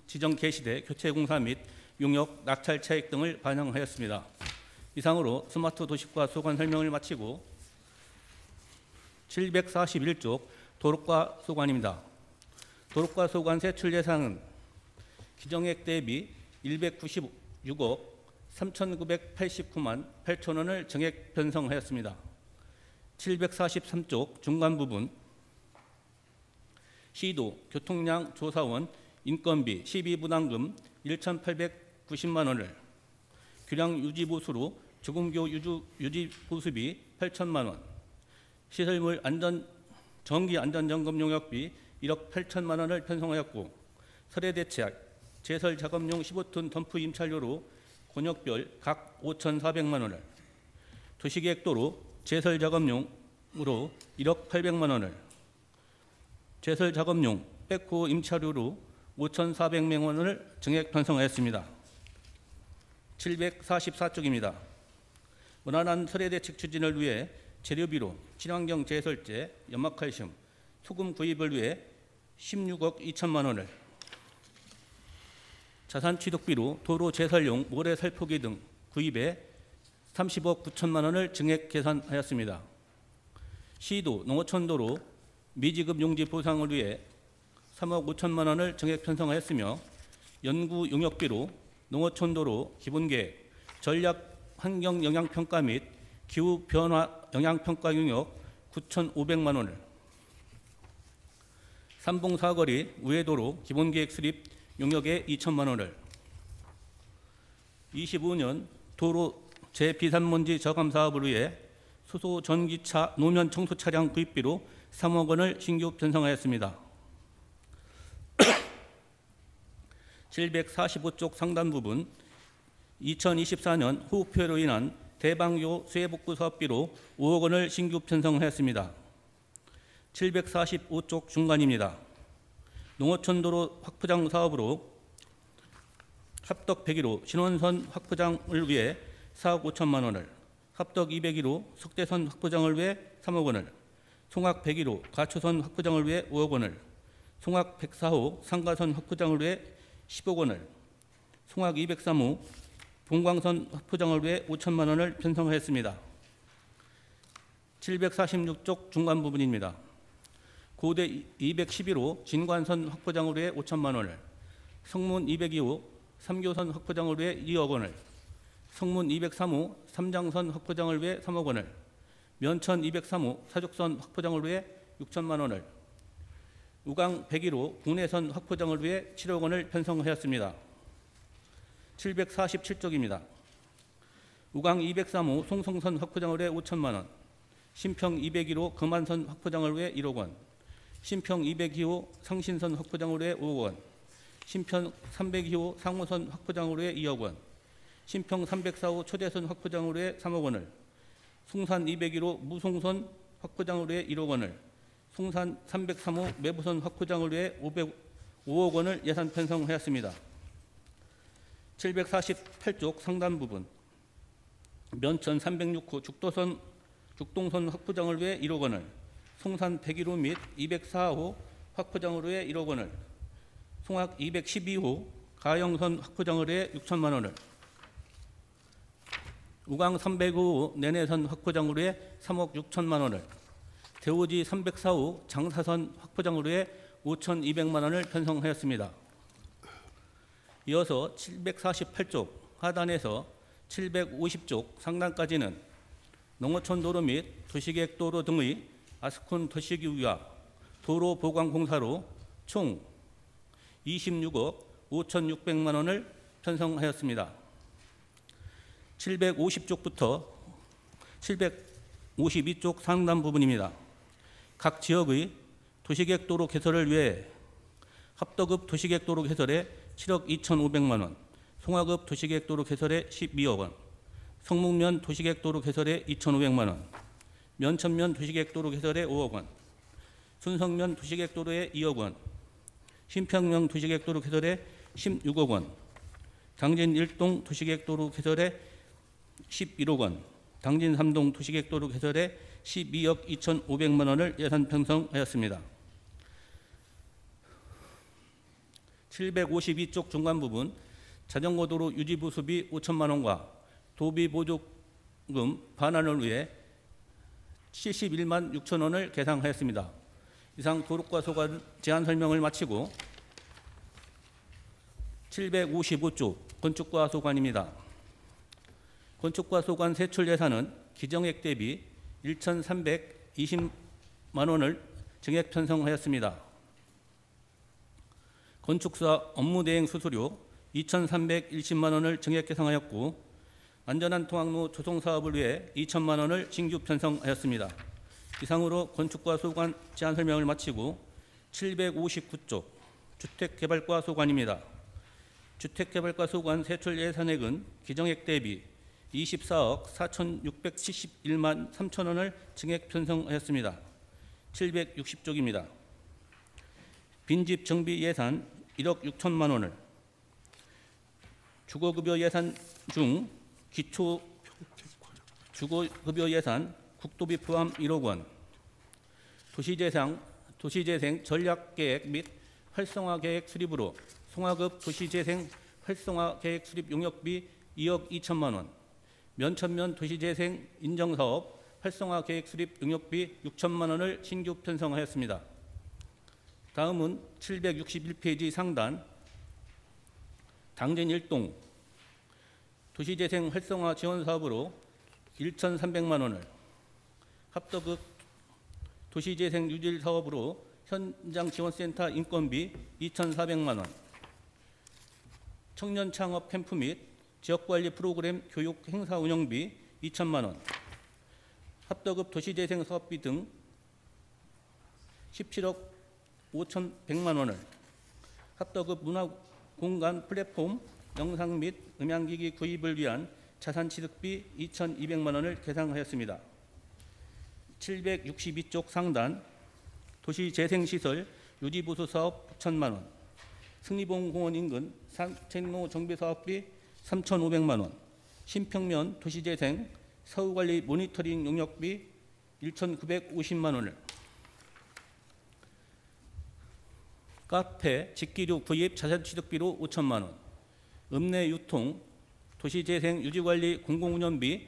지정 개시대 교체 공사 및 용역 낙찰 차익 등을 반영하였습니다. 이상으로 스마트 도시과 소관 설명을 마치고 741쪽 도로과 소관입니다. 도로과 소관 세출 예산은 기정액 대비 196억 3,989만 8천 원을 증액 편성하였습니다. 743쪽 중간 부분 시도 교통량 조사원 인건비 12부담금 1,890만 원을, 교량 유지보수로 주금교 유지보수비 8천만 원, 시설물 전기 안전점검 용역비 1억 8천만 원을 편성하였고, 설해대책 제설 작업용 15톤 덤프 임차료로 권역별 각 5,400만 원을, 도시계획도로 제설 작업용으로 1억 800만 원을, 제설 작업용 백호 임차료로 5,400만 원을 증액 편성하였습니다. 744쪽입니다. 원활한 설해대책 추진을 위해 재료비로 친환경 제설제, 연막칼슘, 소금 구입을 위해 16억 2천만 원을, 자산 취득비로 도로 제설용 모래 살포기 등 구입에 30억 9천만 원을 증액 계산하였습니다. 시도 농어촌도로 미지급 용지 보상을 위해 3억 5천만 원을 증액 편성하였으며, 연구 용역비로 농어촌도로 기본계획, 전략 환경 영향평가 및 기후 변화 영향평가 용역 9,500만 원을, 삼봉 사거리 우회도로 기본계획 수립 용역에 2천만 원을, 25년 도로 재비산먼지 저감 사업을 위해 수소 전기차 노면 청소 차량 구입비로 3억 원을 신규 편성하였습니다. 745쪽 상단 부분 2024년 호우표로 인한 대방교 수해복구 사업비로 5억 원을 신규 편성하였습니다. 745쪽 중간입니다. 농어촌도로 확포장 사업으로 합덕 101호 신원선 확포장을 위해 4억 5천만 원을, 합덕 201호 석대선 확포장을 위해 3억 원을, 송악 101호 가초선 확포장을 위해 5억 원을, 송악 104호 상가선 확포장을 위해 10억 원을, 송악 203호 봉광선 확포장을 위해 5천만 원을 편성하였습니다. 746쪽 중간 부분입니다. 고대 211호 진관선 확포장을 위해 5천만 원을, 성문 202호 3교선 확포장을 위해 2억 원을, 성문 203호 3장선 확포장을 위해 3억 원을, 면천 203호 사족선 확포장을 위해 6천만 원을, 우강 101호 국내선 확포장을 위해 7억 원을 편성하였습니다. 747쪽입니다. 우강 203호 송성선 확포장을 위해 5천만 원, 신평 201호 금안선 확포장을 위해 1억 원, 신평 202호 상신선 확포장을 위해 5억 원, 신평 302호 상호선 확포장을 위해 2억 원, 신평 304호 초대선 확포장으로 해 3억 원을, 송산 201호 무송선 확포장으로 해 1억 원을, 송산 303호 매부선 확포장으로 해 5억 원을 예산 편성하였습니다. 748쪽 상단 부분 면천 306호 죽동선 확포장을 위해 1억 원을, 송산 101호 및 204호 확포장으로 해 1억 원을, 송악 212호 가영선 확포장을 해 6천만 원을, 우강 305호 내내선 확포장으로 해 3억 6천만 원을, 대오지 304호 장사선 확포장으로 해 5,200만 원을 편성하였습니다. 이어서 748쪽 하단에서 750쪽 상단까지는 농어촌 도로 및 도시계획 도로 등의 아스콘 도시기후와 도로 보강 공사로 총 26억 5,600만 원을 편성하였습니다. 750쪽부터 752쪽 상단 부분입니다. 각 지역의 도시계획 도로 개설을 위해 합도급 도시계획 도로 개설에 7억 2,500만 원, 송화급 도시계획 도로 개설에 12억 원, 성북면 도시계획 도로 개설에 2,500만 원, 면천면 도시계획 도로 개설에 5억 원, 순성면 도시계획 도로에 2억 원, 신평면 도시계획 도로 개설에 16억 원, 당진 1동 도시계획 도로 개설에 11억 원, 당진 3동 도시계획 도로 개설에 12억 2,500만 원을 예산 편성하였습니다. 752쪽 중간 부분 자전거 도로 유지 보수비 5천만 원과 도비 보조금 반환을 위해 71만 6천 원을 계상하였습니다. 이상 도로과 소관 제안 설명을 마치고 755쪽 건축과 소관입니다. 건축과 소관 세출 예산은 기정액 대비 1,320만 원을 증액 편성하였습니다. 건축사 업무대행 수수료 2,310만 원을 증액 계상하였고 안전한 통학로 조성 사업을 위해 2천만 원을 신규 편성하였습니다. 이상으로 건축과 소관 제안 설명을 마치고 759쪽 주택개발과 소관입니다. 주택개발과 소관 세출 예산액은 기정액 대비 24억 4,671만 3천 원을 증액 편성하였습니다. 760쪽입니다. 빈집 정비 예산 1억 6천만 원을, 주거급여 예산 중 기초 주거급여 예산 국도비 포함 1억 원, 도시재생 전략계획 및 활성화계획 수립으로 송화급 도시재생 활성화계획 수립 용역비 2억 2천만 원, 면천면 도시재생 인정사업 활성화계획 수립 용역비 6천만 원을 신규 편성하였습니다. 다음은 761페이지 상단 당진 1동 도시재생 활성화 지원 사업으로 1,300만 원을, 합도급 도시재생 유질 사업으로 현장 지원센터 인건비 2,400만 원, 청년 창업 캠프 및 지역관리 프로그램 교육 행사 운영비 2천만 원, 합도급 도시재생 사업비 등 17억 5,100만 원을, 합도급 문화공간 플랫폼 영상 및 음향기기 구입을 위한 자산취득비 2,200만 원을 계상하였습니다. 762쪽 상단 도시재생시설 유지보수 사업 9천만 원, 승리봉 공원 인근 산책로 정비 사업비 3,500만 원, 신평면 도시재생 서울관리 모니터링 용역비 1,950만 원을, 카페 직기류 구입 자산취득비로 5천만 원, 읍내 유통 도시재생 유지관리 공공운영비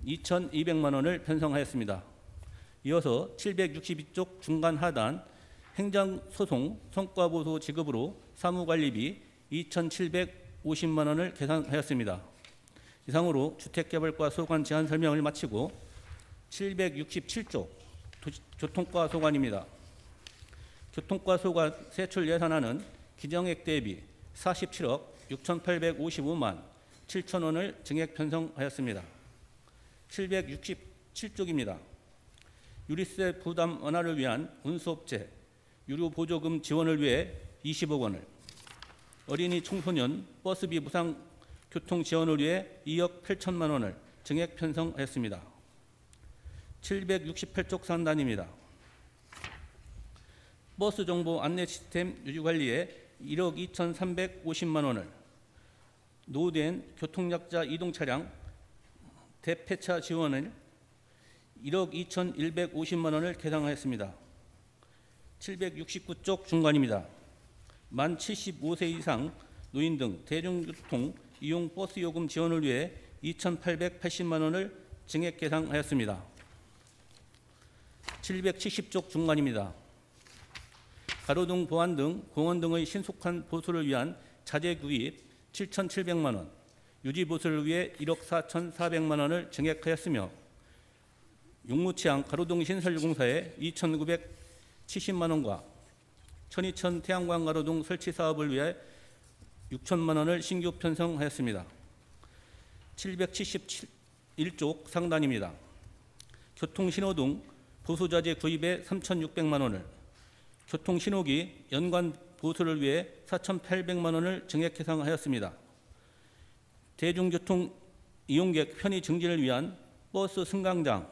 2,200만 원을 편성하였습니다. 이어서 762쪽 중간 하단 행정소송 성과보수 지급으로 사무관리비 2,750만 원을 계산하였습니다. 이상으로 주택개발과 소관 제안 설명을 마치고 767쪽 교통과 소관입니다. 교통과 소관 세출 예산안은 기정액 대비 47억 6,855만 7천 원을 증액 편성하였습니다. 767쪽입니다. 유리세 부담 완화를 위한 운수업체 유료 보조금 지원을 위해 20억 원을, 어린이 청소년 버스비 무상 교통 지원을 위해 2억 8천만 원을 증액 편성하였습니다. 768쪽 산단입니다. 버스 정보 안내 시스템 유지 관리에 1억 2,350만 원을, 노후된 교통약자 이동 차량 대폐차 지원을 1억 2,150만 원을 계상하였습니다. 769쪽 중간입니다. 만 75세 이상 노인 등 대중교통 이용 버스 요금 지원을 위해 2,880만 원을 증액 계상하였습니다. 770쪽 중간입니다. 가로등 보안 등 공원 등의 신속한 보수를 위한 자재 구입 7,700만 원, 유지 보수를 위해 1억 4,400만 원을 증액하였으며 용무치항 가로등 신설 공사에 2,970만 원과 천이천 태양광 가로등 설치 사업을 위해 6천만 원을 신규 편성하였습니다. 771쪽 상단입니다. 교통신호등 보수자재 구입에 3,600만 원을, 교통신호기 연관 보수를 위해 4,800만 원을 증액 계상하였습니다. 대중교통 이용객 편의 증진을 위한 버스 승강장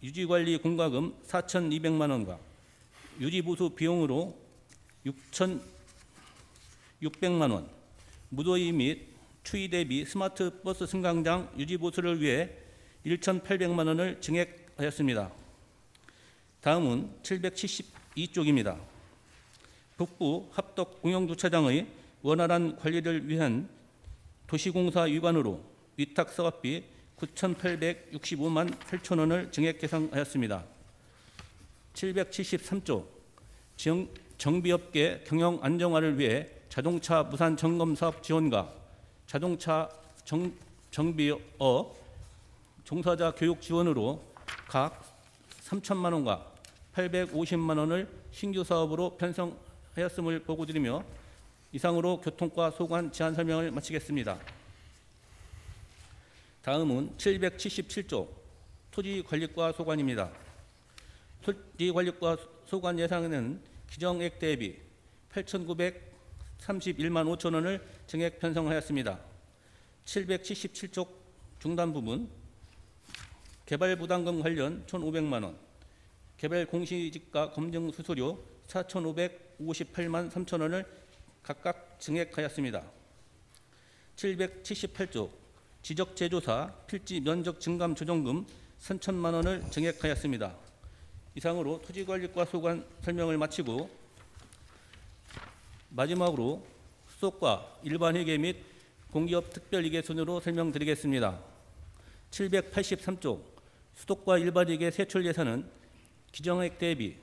유지관리 공과금 4,200만 원과 유지보수 비용으로 6,600만 원, 무더위 및 추위 대비 스마트 버스 승강장 유지보수를 위해 1,800만 원을 증액하였습니다. 다음은 772쪽입니다. 북부 합덕 공영주차장의 원활한 관리를 위한 도시공사 위관으로 위탁사업비 9,865만 8천 원을 증액 계상하였습니다. 773조 정비업계 경영 안정화를 위해 자동차 무산 점검 사업 지원과 자동차 정비업 종사자 교육 지원으로 각 3천만 원과 850만 원을 신규 사업으로 편성하였음을 보고드리며 이상으로 교통과 소관 제안 설명을 마치겠습니다. 다음은 777조 토지관리과 소관입니다. 토지관리과 소관 예산은 기정액 대비 8,931만 5천 원을 증액 편성하였습니다. 777쪽 중단 부분 개발부담금 관련 1,500만 원, 개발 공시지가 검증 수수료 4,558만 3천 원을 각각 증액하였습니다. 778조 지적재조사 필지 면적 증감 조정금 3천만 원을 증액하였습니다. 이상으로 토지관리과 소관 설명을 마치고 마지막으로 수도과 일반회계 및 공기업 특별이계 순으로 설명드리겠습니다. 783조 수도과 일반회계 세출 예산은 기정액 대비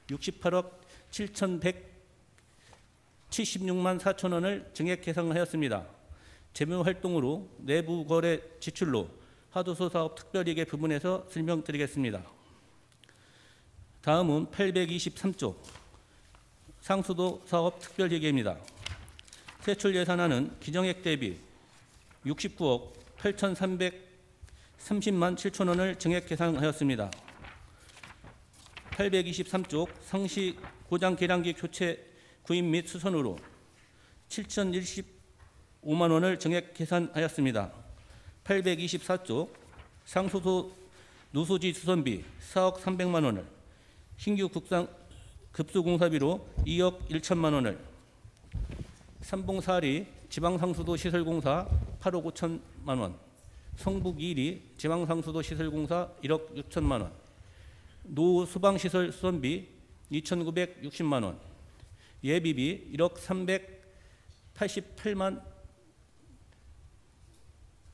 68억 7,176만 4천 원을 증액 계상하였습니다. 재무활동으로 내부 거래 지출로 하도소 사업 특별이계 부분에서 설명드리겠습니다. 다음은 823조 상수도 사업 특별회계입니다. 세출 예산안은 기정액 대비 69억 8,330만 7천 원을 증액 계상하였습니다. 823쪽 상시 고장 계량기 교체 구입 및 수선으로 7,015만 원을 증액 계산하였습니다. 824쪽 상수도 누수지 수선비 4억 300만 원을, 신규 국산 급수공사비로 2억 1천만 원을, 삼봉사리 지방상수도 시설공사 8억 5천만 원, 성북 2리 지방상수도 시설공사 1억 6천만 원, 노후 수방시설 수선비 2,960만 원, 예비비 1억 388만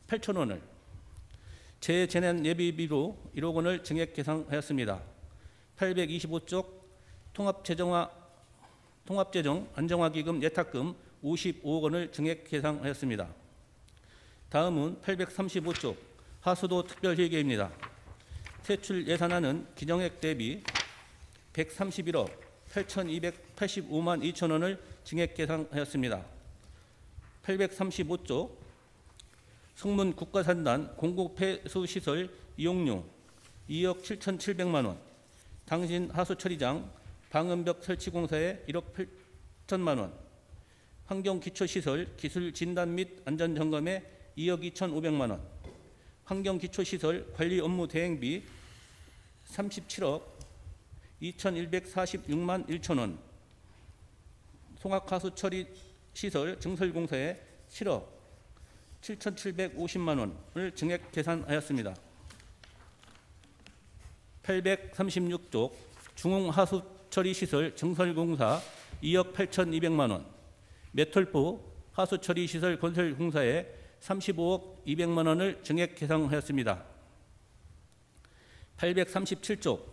8천 원을, 재재난 예비비로 1억 원을 증액 계상하였습니다. 825쪽 통합재정 안정화기금 예탁금 55억 원을 증액 계상하였습니다. 다음은 835쪽 하수도 특별회계입니다. 세출 예산안은 기정액 대비 131억 8,285만 2천 원을 증액 계상하였습니다. 835쪽 성문 국가산단 공공폐수시설 이용료 2억 7,700만 원, 당신 하수처리장 방음벽 설치공사에 1억 8천만 원, 환경기초시설 기술진단 및 안전점검에 2억 2,500만 원, 환경기초시설 관리 업무 대행비 37억 2,146만 1천 원, 송악하수 처리 시설 증설공사에 7억 7,750만 원을 증액 계산하였습니다. 836쪽 중흥하수 처리 시설 증설공사 2억 8,200만 원, 메톨포 하수 처리 시설 건설공사에 35억 200만 원을 증액 계산하였습니다. 837쪽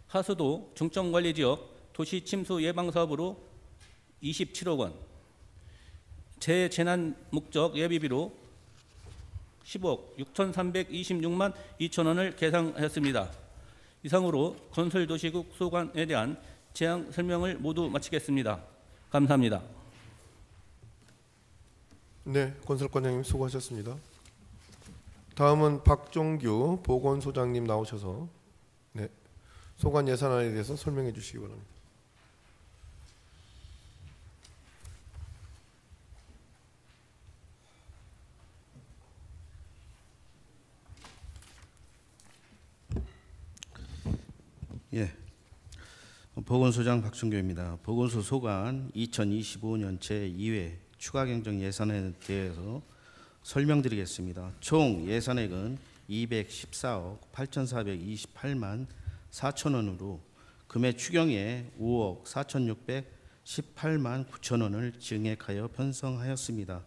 하수도 중점관리지역 도시 침수 예방 사업으로 27억 원, 재재난 목적 예비비로 10억 6,326만 2천 원을 계산하였습니다. 이상으로 건설도시국 소관에 대한 제안 설명을 모두 마치겠습니다. 감사합니다. 네, 건설관장님 수고하셨습니다. 다음은 박종규 보건소장님 나오셔서 네, 소관 예산안에 대해서 설명해 주시기 바랍니다. 예, 보건소장 박종규입니다. 보건소 소관 2025년 제2회 추가 경정 예산에 대해서 설명드리겠습니다. 총 예산액은 214억 8,428만 4천 원으로 금액 추경에 5억 4,618만 9천 원을 증액하여 편성하였습니다.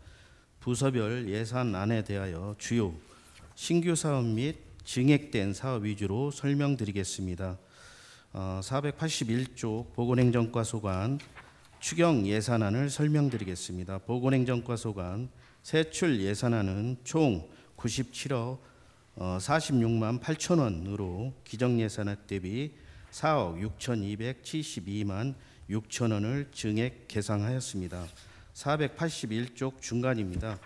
부서별 예산안에 대하여 주요 신규 사업 및 증액된 사업 위주로 설명드리겠습니다. 481조 보건행정과 소관 추경 예산안을 설명드리겠습니다. 보건행정과 소관 세출 예산안은 총 97억 46만 8천 원으로 기정예산액 대비 4억 6,272만 6천 원을 증액 계상하였습니다. 481쪽 중간입니다.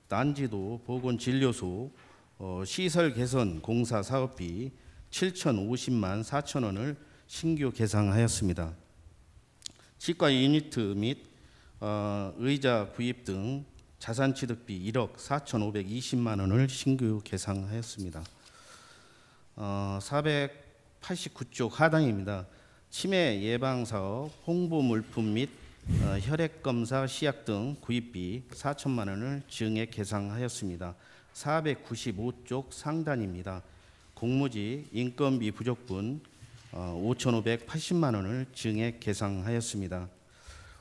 난지도 보건진료소 시설 개선 공사 사업비 7,050만 4천 원을 신규 계상하였습니다. 치과 유니트 및 의자 구입 등 자산취득비 1억 4,520만 원을 신규 계상하였습니다. 489쪽 하단입니다. 치매 예방사업 홍보 물품 및 혈액검사 시약 등 구입비 4천만 원을 증액 계상하였습니다. 495쪽 상단입니다. 공무지 인건비 부족분 5,580만 원을 증액 계상하였습니다.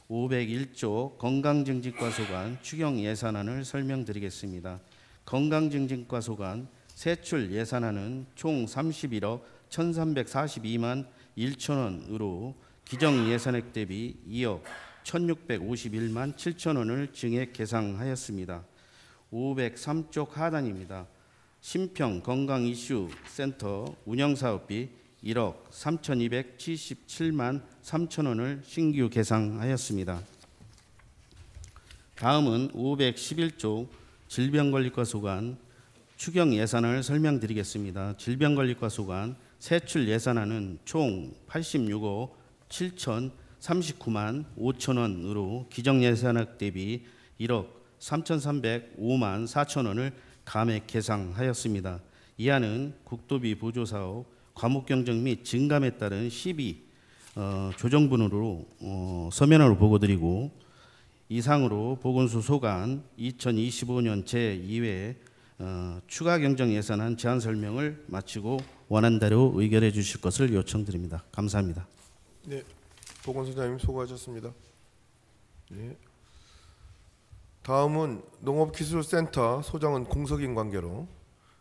501조 건강증진과 소관 추경 예산안을 설명드리겠습니다. 건강증진과 소관 세출 예산안은 총 31억 1,342만 1천 원으로 기정 예산액 대비 2억 1,651만 7천 원을 증액 계상하였습니다. 503쪽 하단입니다. 심평 건강 이슈 센터 운영 사업비 1억 3,277만 3천 원을 신규 계상하였습니다. 다음은 511쪽 질병관리과 소관 추경 예산을 설명드리겠습니다. 질병관리과 소관 세출 예산안은 총 86억 7,039만 5천 원으로 기정 예산액 대비 1억 3,305만 4천 원을 감액 계상하였습니다. 이하는 국도비 보조사업 과목경정 및 증감에 따른 시비 조정분으로 서면으로 보고드리고 이상으로 보건소 소관 2025년 제2회 추가 경정 예산안 제안 설명을 마치고 원한 대로 의결해 주실 것을 요청드립니다. 감사합니다. 네, 보건소장님 수고하셨습니다. 네. 다음은 농업기술센터 소장은 공석인 관계로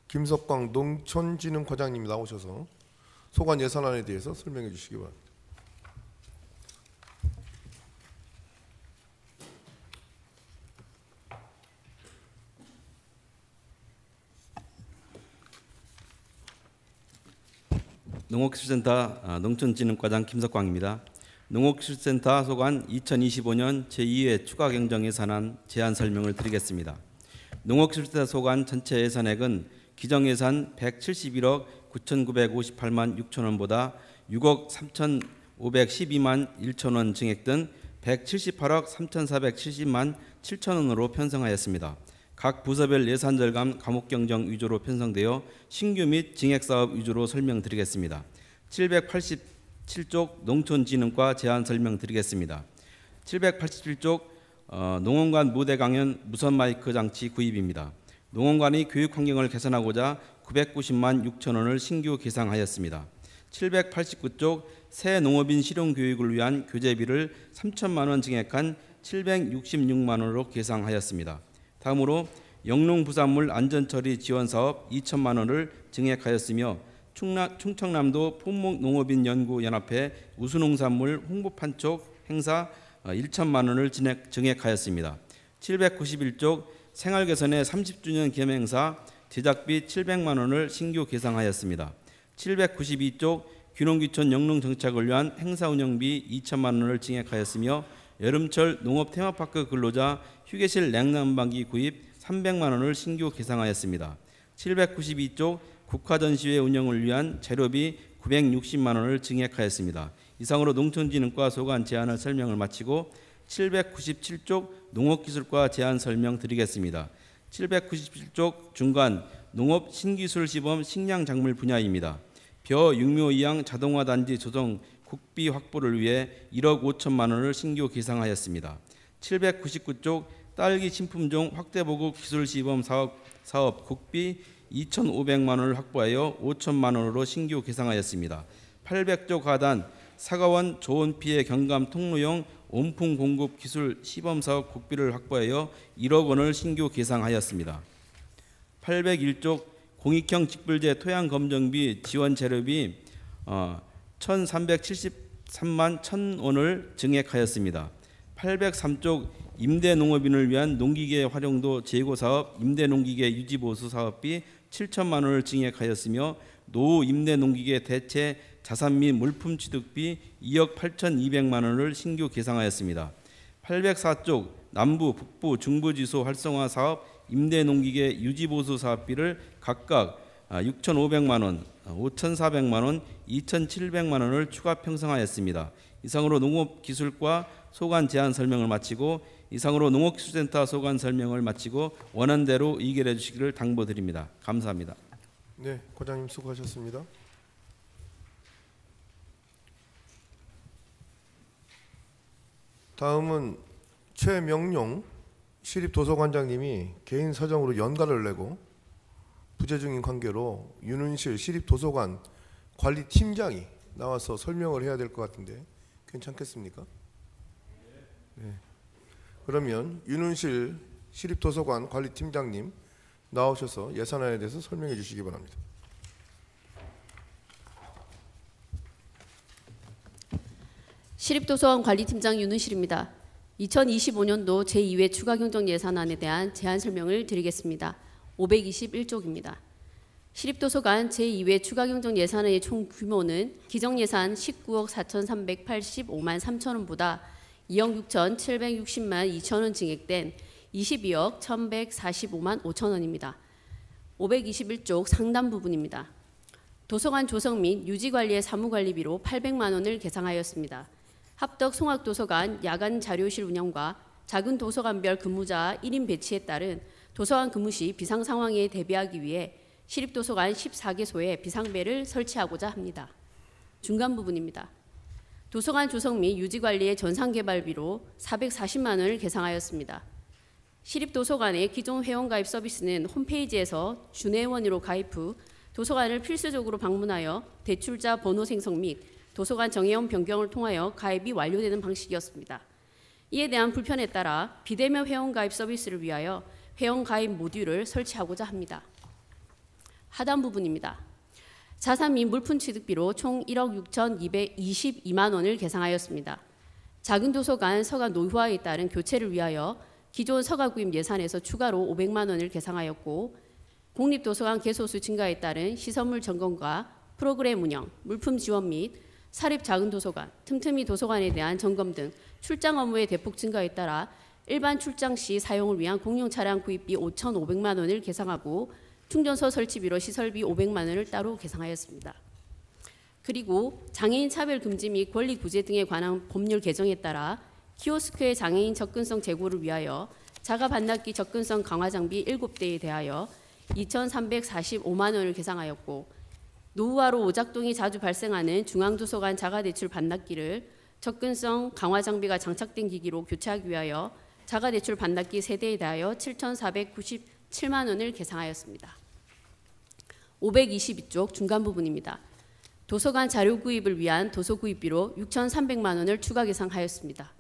김석광 농촌진흥과장님이 나오셔서 소관 예산안에 대해서 설명해 주시기 바랍니다. 농업기술센터 농촌진흥과장 김석광입니다. 농업기술센터 소관 2025년 제2회 추가 경정 예산안 제안 설명을 드리겠습니다. 농업기술센터 소관 전체 예산액은 기정예산 171억 9,958만 6천 원보다 6억 3,512만 1천 원 증액 등 178억 3,470만 7,000원으로 편성하였습니다. 각 부서별 예산 절감 과목 경정 위주로 편성되어 신규 및 증액 사업 위주로 설명드리겠습니다. 787쪽 농촌진흥과 제안 설명드리겠습니다. 787쪽 농원관 무대 강연 무선 마이크 장치 구입입니다. 농원관이 교육 환경을 개선하고자 990만 6천 원을 신규 계상하였습니다. 789쪽 새 농업인 실용 교육을 위한 교재비를 3천만 원 증액한 766만 원으로 계상하였습니다. 다음으로 영농 부산물 안전처리 지원 사업 2천만 원을 증액하였으며 충청남도 품목농업인 연구연합회 우수농산물 홍보판촉 행사 1천만 원을 증액하였습니다. 791쪽 생활개선의 30주년 기념행사 제작비 700만 원을 신규 계상하였습니다. 792쪽 귀농귀촌 영농정착을 위한 행사 운영비 2천만 원을 증액하였으며 여름철 농업 테마파크 근로자 휴게실 냉난방기 구입 300만 원을 신규 계상하였습니다. 792쪽 국가전시회 운영을 위한 재료비 960만 원을 증액하였습니다. 이상으로 농촌진흥과 소관 제안을 설명을 마치고 797쪽 농업기술과 제안 설명 드리겠습니다. 797쪽 중간 농업 신기술 시범 식량작물 분야입니다. 벼 육묘이양 자동화 단지 조성 국비 확보를 위해 1억 5천만 원을 신규 계상하였습니다. 799쪽 딸기 신품종 확대 보급 기술 시범 사업 국비 2,500만 원을 확보하여 5천만 원으로 신규 계상하였습니다. 800쪽 하단 사과원 조원 피해 경감 통로용 온풍 공급 기술 시범 사업 국비를 확보하여 1억 원을 신규 계상하였습니다. 801쪽 공익형 직불제 토양 검정비 지원 재료비 1,373만 1,000원을 증액하였습니다. 803쪽 임대농업인을 위한 농기계 활용도 재고 사업 임대농기계 유지보수 사업비 7천만 원을 증액하였으며 노후 임대농기계 대체 자산 및 물품 취득비 2억 8,200만 원을 신규 계상하였습니다. 804쪽 남부, 북부, 중부지소 활성화 사업 임대농기계 유지보수 사업비를 각각 6,500만 원, 5,400만 원, 2,700만 원을 추가 편성하였습니다. 이상으로 농업기술과 소관 제안 설명을 마치고 이상으로 농업기술센터 소관 설명을 마치고 원안대로 의결해 주시기를 당부드립니다. 감사합니다. 네, 과장님 수고하셨습니다. 다음은 최명용 시립도서관장님이 개인 사정으로 연가를 내고 부재 중인 관계로 윤은실 시립도서관 관리팀장이 나와서 설명을 해야 될 것 같은데 괜찮겠습니까? 네. 그러면 윤은실 시립도서관 관리팀장님 나오셔서 예산안에 대해서 설명해 주시기 바랍니다. 시립도서관 관리팀장 윤은실입니다. 2025년도 제2회 추가경정 예산안에 대한 제안 설명을 드리겠습니다. 521쪽입니다. 시립도서관 제2회 추가경정 예산의 총 규모는 기정예산 19억 4,385만 3천 원보다 2억 6,760만 2천 원 증액된 22억 1,145만 5천 원입니다. 521쪽 상단 부분입니다. 도서관 조성 및 유지관리의 사무관리비로 800만 원을 계상하였습니다. 합덕 송악도서관 야간 자료실 운영과 작은 도서관별 근무자 1인 배치에 따른 도서관 근무 시 비상 상황에 대비하기 위해 시립도서관 14개소에 비상배를 설치하고자 합니다. 중간 부분입니다. 도서관 조성 및 유지관리의 전산개발비로 440만 원을 계상하였습니다. 시립도서관의 기존 회원가입 서비스는 홈페이지에서 준회원으로 가입 후 도서관을 필수적으로 방문하여 대출자 번호 생성 및 도서관 정회원 변경을 통하여 가입이 완료되는 방식이었습니다. 이에 대한 불편에 따라 비대면 회원가입 서비스를 위하여 회원가입 모듈을 설치하고자 합니다. 하단 부분입니다. 자산 및 물품 취득비로 총 1억 6,222만 원을 계상하였습니다. 작은 도서관 서가 노후화에 따른 교체를 위하여 기존 서가 구입 예산에서 추가로 500만 원을 계상하였고 공립도서관 개소수 증가에 따른 시설물 점검과 프로그램 운영, 물품 지원 및 사립 작은 도서관, 틈틈이 도서관에 대한 점검 등 출장 업무의 대폭 증가에 따라 일반 출장 시 사용을 위한 공용 차량 구입비 5,500만 원을 계상하고 충전소 설치비로 시설비 500만 원을 따로 계상하였습니다. 그리고 장애인 차별 금지 및 권리 구제 등에 관한 법률 개정에 따라 키오스크의 장애인 접근성 제고를 위하여 자가 반납기 접근성 강화 장비 7대에 대하여 2,345만 원을 계상하였고, 노후화로 오작동이 자주 발생하는 중앙도서관 자가대출 반납기를 접근성 강화 장비가 장착된 기기로 교체하기 위하여 자가대출 반납기 3대에 대하여 7,497만 원을 계상하였습니다. 522쪽 중간 부분입니다. 도서관 자료 구입을 위한 도서 구입비로 6,300만 원을 추가 계상하였습니다.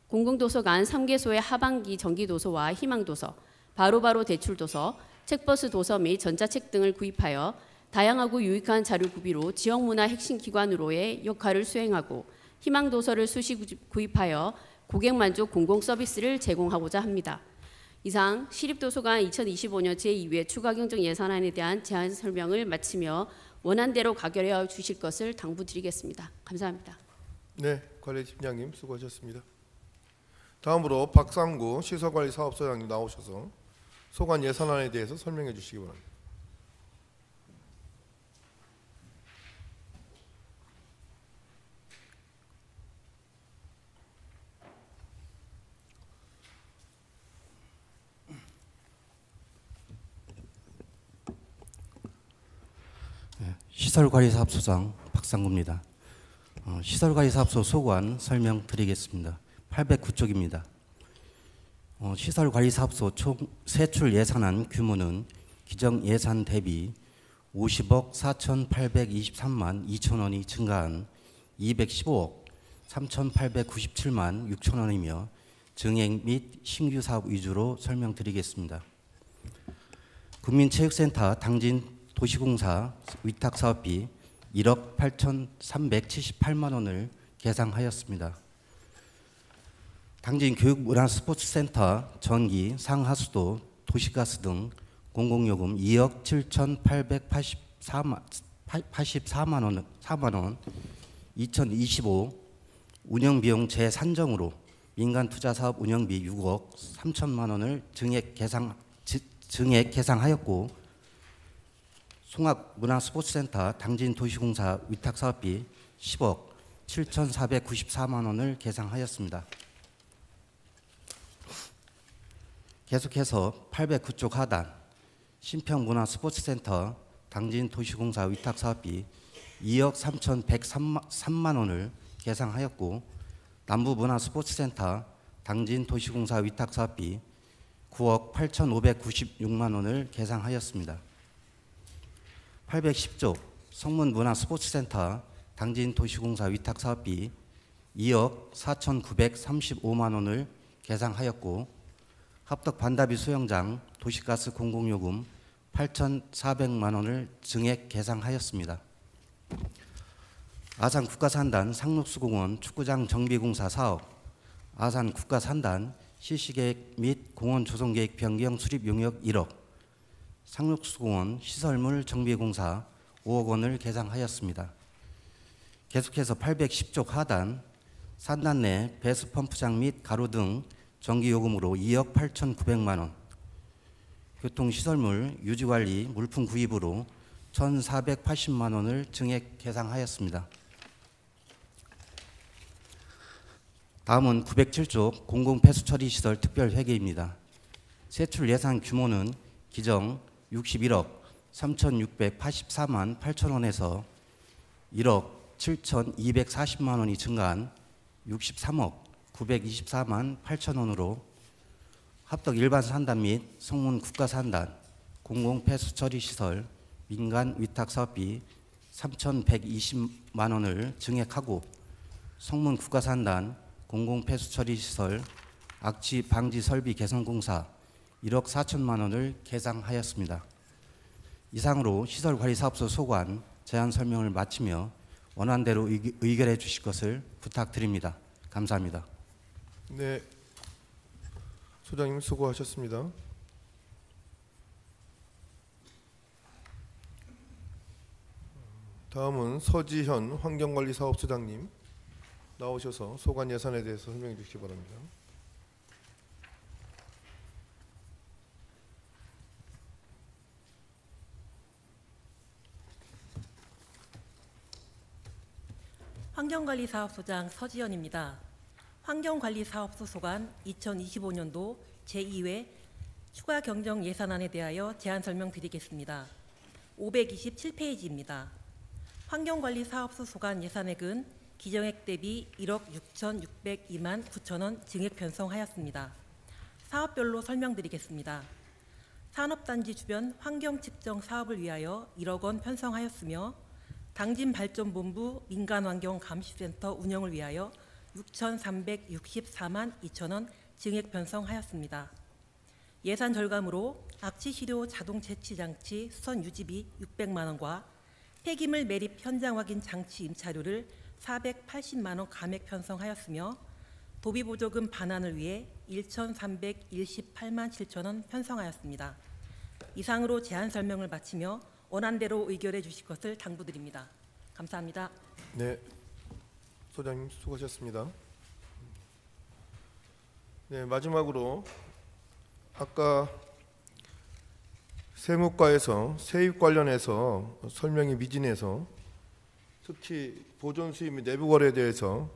공공도서관 3개소의 하반기 정기도서와 희망도서, 바로바로 대출도서, 책버스 도서 및 전자책 등을 구입하여 다양하고 유익한 자료 구비로 지역문화 핵심 기관으로의 역할을 수행하고, 희망도서를 수시 구입하여 고객만족 공공서비스를 제공하고자 합니다. 이상 시립도서관 2025년 제2회 추가경정 예산안에 대한 제안 설명을 마치며 원안대로 가결해 주실 것을 당부드리겠습니다. 감사합니다. 네, 관리팀장님 수고하셨습니다. 다음으로 박상구 시설관리사업소장님 나오셔서 소관 예산안에 대해서 설명해 주시기 바랍니다. 시설관리사업소장 박상구입니다. 시설관리사업소 소관 설명드리겠습니다. 809쪽입니다. 시설관리사업소 총 세출 예산안 규모는 기정 예산 대비 50억 4,823만 2천 원이 증가한 215억 3,897만 6천 원이며 증액 및 신규 사업 위주로 설명드리겠습니다. 국민체육센터 당진 도시공사 위탁사업비 1억 8,378만 원을 계상하였습니다. 당진 교육문화스포츠센터 전기, 상하수도, 도시가스 등 공공요금 2억 7,884만 원, 2025 운영비용 재산정으로 민간투자사업 운영비 6억 3천만 원을 증액 계상하였고, 송악문화스포츠센터 당진도시공사 위탁사업비 10억 7,494만 원을 계상하였습니다. 계속해서 809쪽 하단 신평문화스포츠센터 당진도시공사 위탁사업비 2억 3,103만 원을 계상하였고, 남부문화스포츠센터 당진도시공사 위탁사업비 9억 8,596만 원을 계상하였습니다. 810쪽 성문문화스포츠센터 당진도시공사 위탁사업비 2억 4,935만 원을 계상하였고, 합덕반다비 수영장 도시가스 공공요금 8,400만 원을 증액 계상하였습니다. 아산국가산단 상록수공원 축구장 정비공사 사업, 아산국가산단 실시계획 및 공원 조성계획 변경 수립 용역 1억, 상록수공원 시설물 정비공사 5억 원을 계상하였습니다. 계속해서 810쪽 하단 산단 내 배수펌프장 및 가로등 전기요금으로 2억 8,900만 원, 교통시설물 유지관리 물품 구입으로 1,480만 원을 증액 계상하였습니다. 다음은 907쪽 공공폐수처리시설 특별회계입니다. 세출 예산 규모는 기정 61억 3,684만 8천 원에서 1억 7,240만 원이 증가한 63억 924만 8천 원으로 합덕 일반 산단 및 성문 국가산단 공공폐수처리시설 민간 위탁사업비 3,120만 원을 증액하고, 성문 국가산단 공공폐수처리시설 악취 방지 설비 개선공사 1억 4천만 원을 계상하였습니다. 이상으로 시설관리사업소 소관 제안 설명을 마치며 원안대로 의결해 주실 것을 부탁드립니다. 감사합니다. 네, 소장님 수고하셨습니다. 다음은 서지현 환경관리사업소장님 나오셔서 소관 예산에 대해서 설명해 주시기 바랍니다. 환경관리사업소장 서지연입니다. 환경관리사업소 소관 2025년도 제2회 추가 경정 예산안에 대하여 제안 설명드리겠습니다. 527페이지입니다. 환경관리사업소 소관 예산액은 기정액 대비 1억 6,602만 9천 원 증액 편성하였습니다. 사업별로 설명드리겠습니다. 산업단지 주변 환경측정 사업을 위하여 1억 원 편성하였으며 당진발전본부 민간환경감시센터 운영을 위하여 6,364만 2천 원 증액 편성하였습니다. 예산 절감으로 악취시료 자동 채취장치 수선 유지비 600만 원과 폐기물 매립 현장 확인 장치 임차료를 480만 원 감액 편성하였으며 도비보조금 반환을 위해 1,318만 7천 원 편성하였습니다. 이상으로 제안 설명을 마치며 원안대로 의결해 주실 것을 당부드립니다. 감사합니다. 네, 소장님 수고하셨습니다. 네, 마지막으로 아까 세무과에서 세입 관련해서 설명이 미진해서 특히 보존 수입 및 내부 거래에 대해서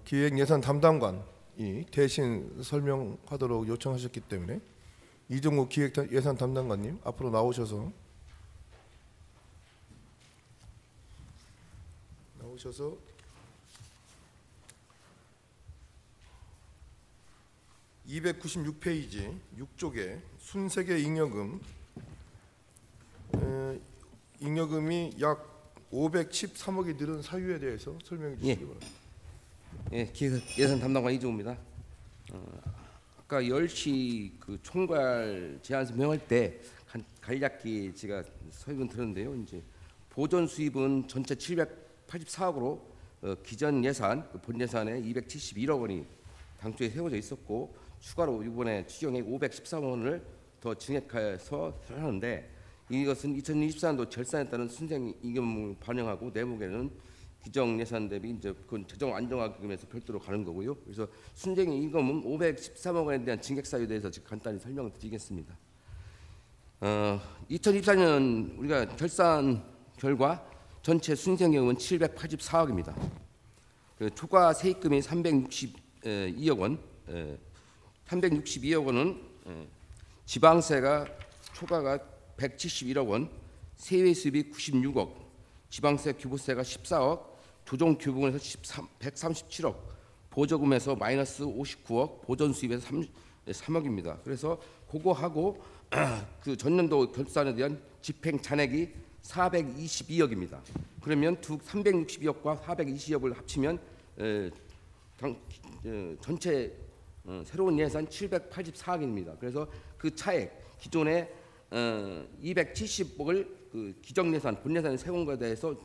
기획예산 담당관이 대신 설명하도록 요청하셨기 때문에 이종국 기획예산 담당관님 앞으로 나오셔서 296페이지 6쪽에 순세계 잉여금 잉여금이 약 513억이 늘은 사유에 대해서 설명해 주시기 바랍니다. 예, 예산 담당관 이종우입니다. 아까 10시 그 총괄 제안 설명할 때 간략히 제가 설명 들었는데요. 이제 보존 수입은 전체 784억으로 기존 예산 본 예산에 271억 원이 당초에 세워져 있었고 추가로 이번에 추경액 513억 원을 더 증액해서 하는데 이것은 2024년도 결산에 따른 순생 이익을 반영하고 내목에는 기정 예산 대비 이제 그건 재정 안정화 기금에서 별도로 가는 거고요. 그래서 순생 이익은 513억 원에 대한 증액 사유에 대해서 간단히 설명을 드리겠습니다. 2024년 우리가 결산 결과 전체 순생이익은 784억입니다. 초과 세입금이 362억 원, 362억 원은 지방세가 초과가 171억 원, 세외 수입이 96억, 지방세 규모세가 14억, 조정 교부금에서 137억, 보조금에서 마이너스 59억, 보존 수입에서 3억입니다. 그래서 그거하고 그 전년도 결산에 대한 집행 잔액이 422억입니다. 그러면 362억과 422억을 합치면 전체 새로운 예산 784억입니다. 그래서 그 차액 기존에 270억을 그 기정 예산 본 예산에 세운 것에 대해서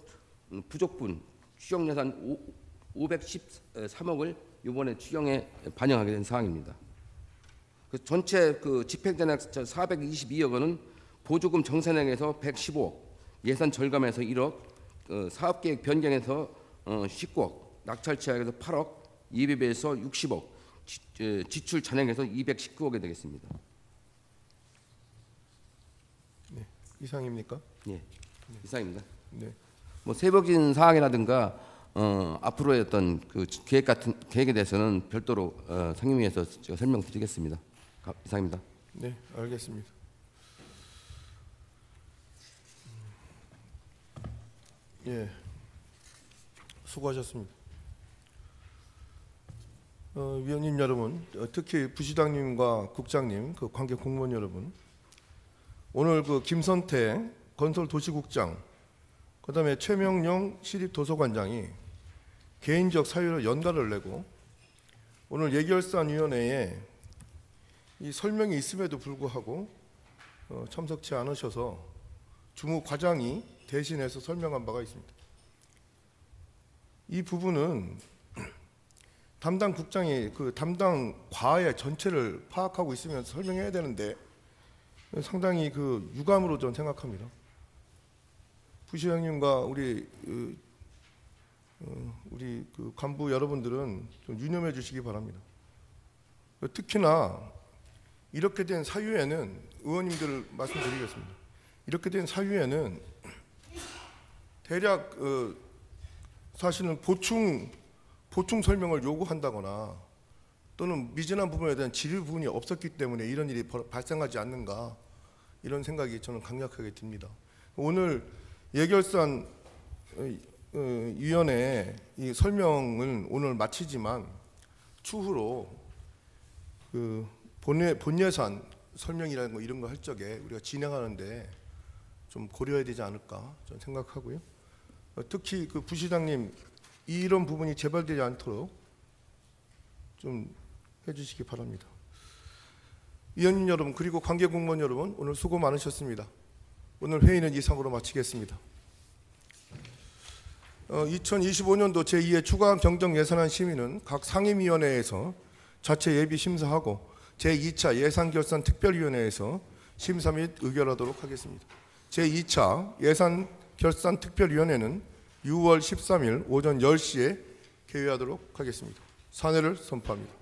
부족분 추경 예산 513억을 이번에 추경에 반영하게 된 사항입니다. 그 전체 그 집행 잔액 422억 원은 보조금 정산액에서 115억, 예산 절감에서 1억, 사업계획 변경에서 19억, 낙찰 취약에서 8억, 예비비에서 60억, 지출 잔액에서 219억이 되겠습니다. 네, 이상입니까? 예, 이상입니다. 네. 뭐 세부적인 사항이라든가 앞으로의 어떤 그 계획에 대해서는 별도로 상임위에서 제가 설명드리겠습니다. 이상입니다. 네, 알겠습니다. 예, 수고하셨습니다. 위원님 여러분, 특히 부시장님과 국장님, 그 관계 공무원 여러분, 오늘 그 김선태 건설도시국장, 그다음에 최명용 시립도서관장이 개인적 사유로 연가를 내고 오늘 예결산위원회에 이 설명이 있음에도 불구하고 참석치 않으셔서 주무 과장이 대신해서 설명한 바가 있습니다. 이 부분은 담당 국장이 그 담당 과의 전체를 파악하고 있으면서 설명해야 되는데 상당히 그 유감으로 저는 생각합니다. 부시장님과 우리 그 간부 여러분들은 좀 유념해 주시기 바랍니다. 특히나 이렇게 된 사유에는 의원님들 말씀드리겠습니다. 이렇게 된 사유에는 대략 사실은 보충 설명을 요구한다거나 또는 미진한 부분에 대한 질의 부분이 없었기 때문에 이런 일이 발생하지 않는가 이런 생각이 저는 강력하게 듭니다. 오늘 예결산 위원회 이 설명을 오늘 마치지만 추후로 그 본예산 설명이라는 거 이런 거 할 적에 우리가 진행하는데 좀 고려해야 되지 않을까 저는 생각하고요. 특히 그 부시장님 이런 부분이 재발되지 않도록 좀 해주시기 바랍니다. 위원님 여러분 그리고 관계 공무원 여러분 오늘 수고 많으셨습니다. 오늘 회의는 이상으로 마치겠습니다. 2025년도 제2회 추가 경정 예산안 심의는 각 상임위원회에서 자체 예비 심사하고 제2차 예산결산 특별위원회에서 심사 및 의결하도록 하겠습니다. 제2차 예산결산 특별위원회는 6월 13일 오전 10시에 개회하도록 하겠습니다. 사내를 선포합니다.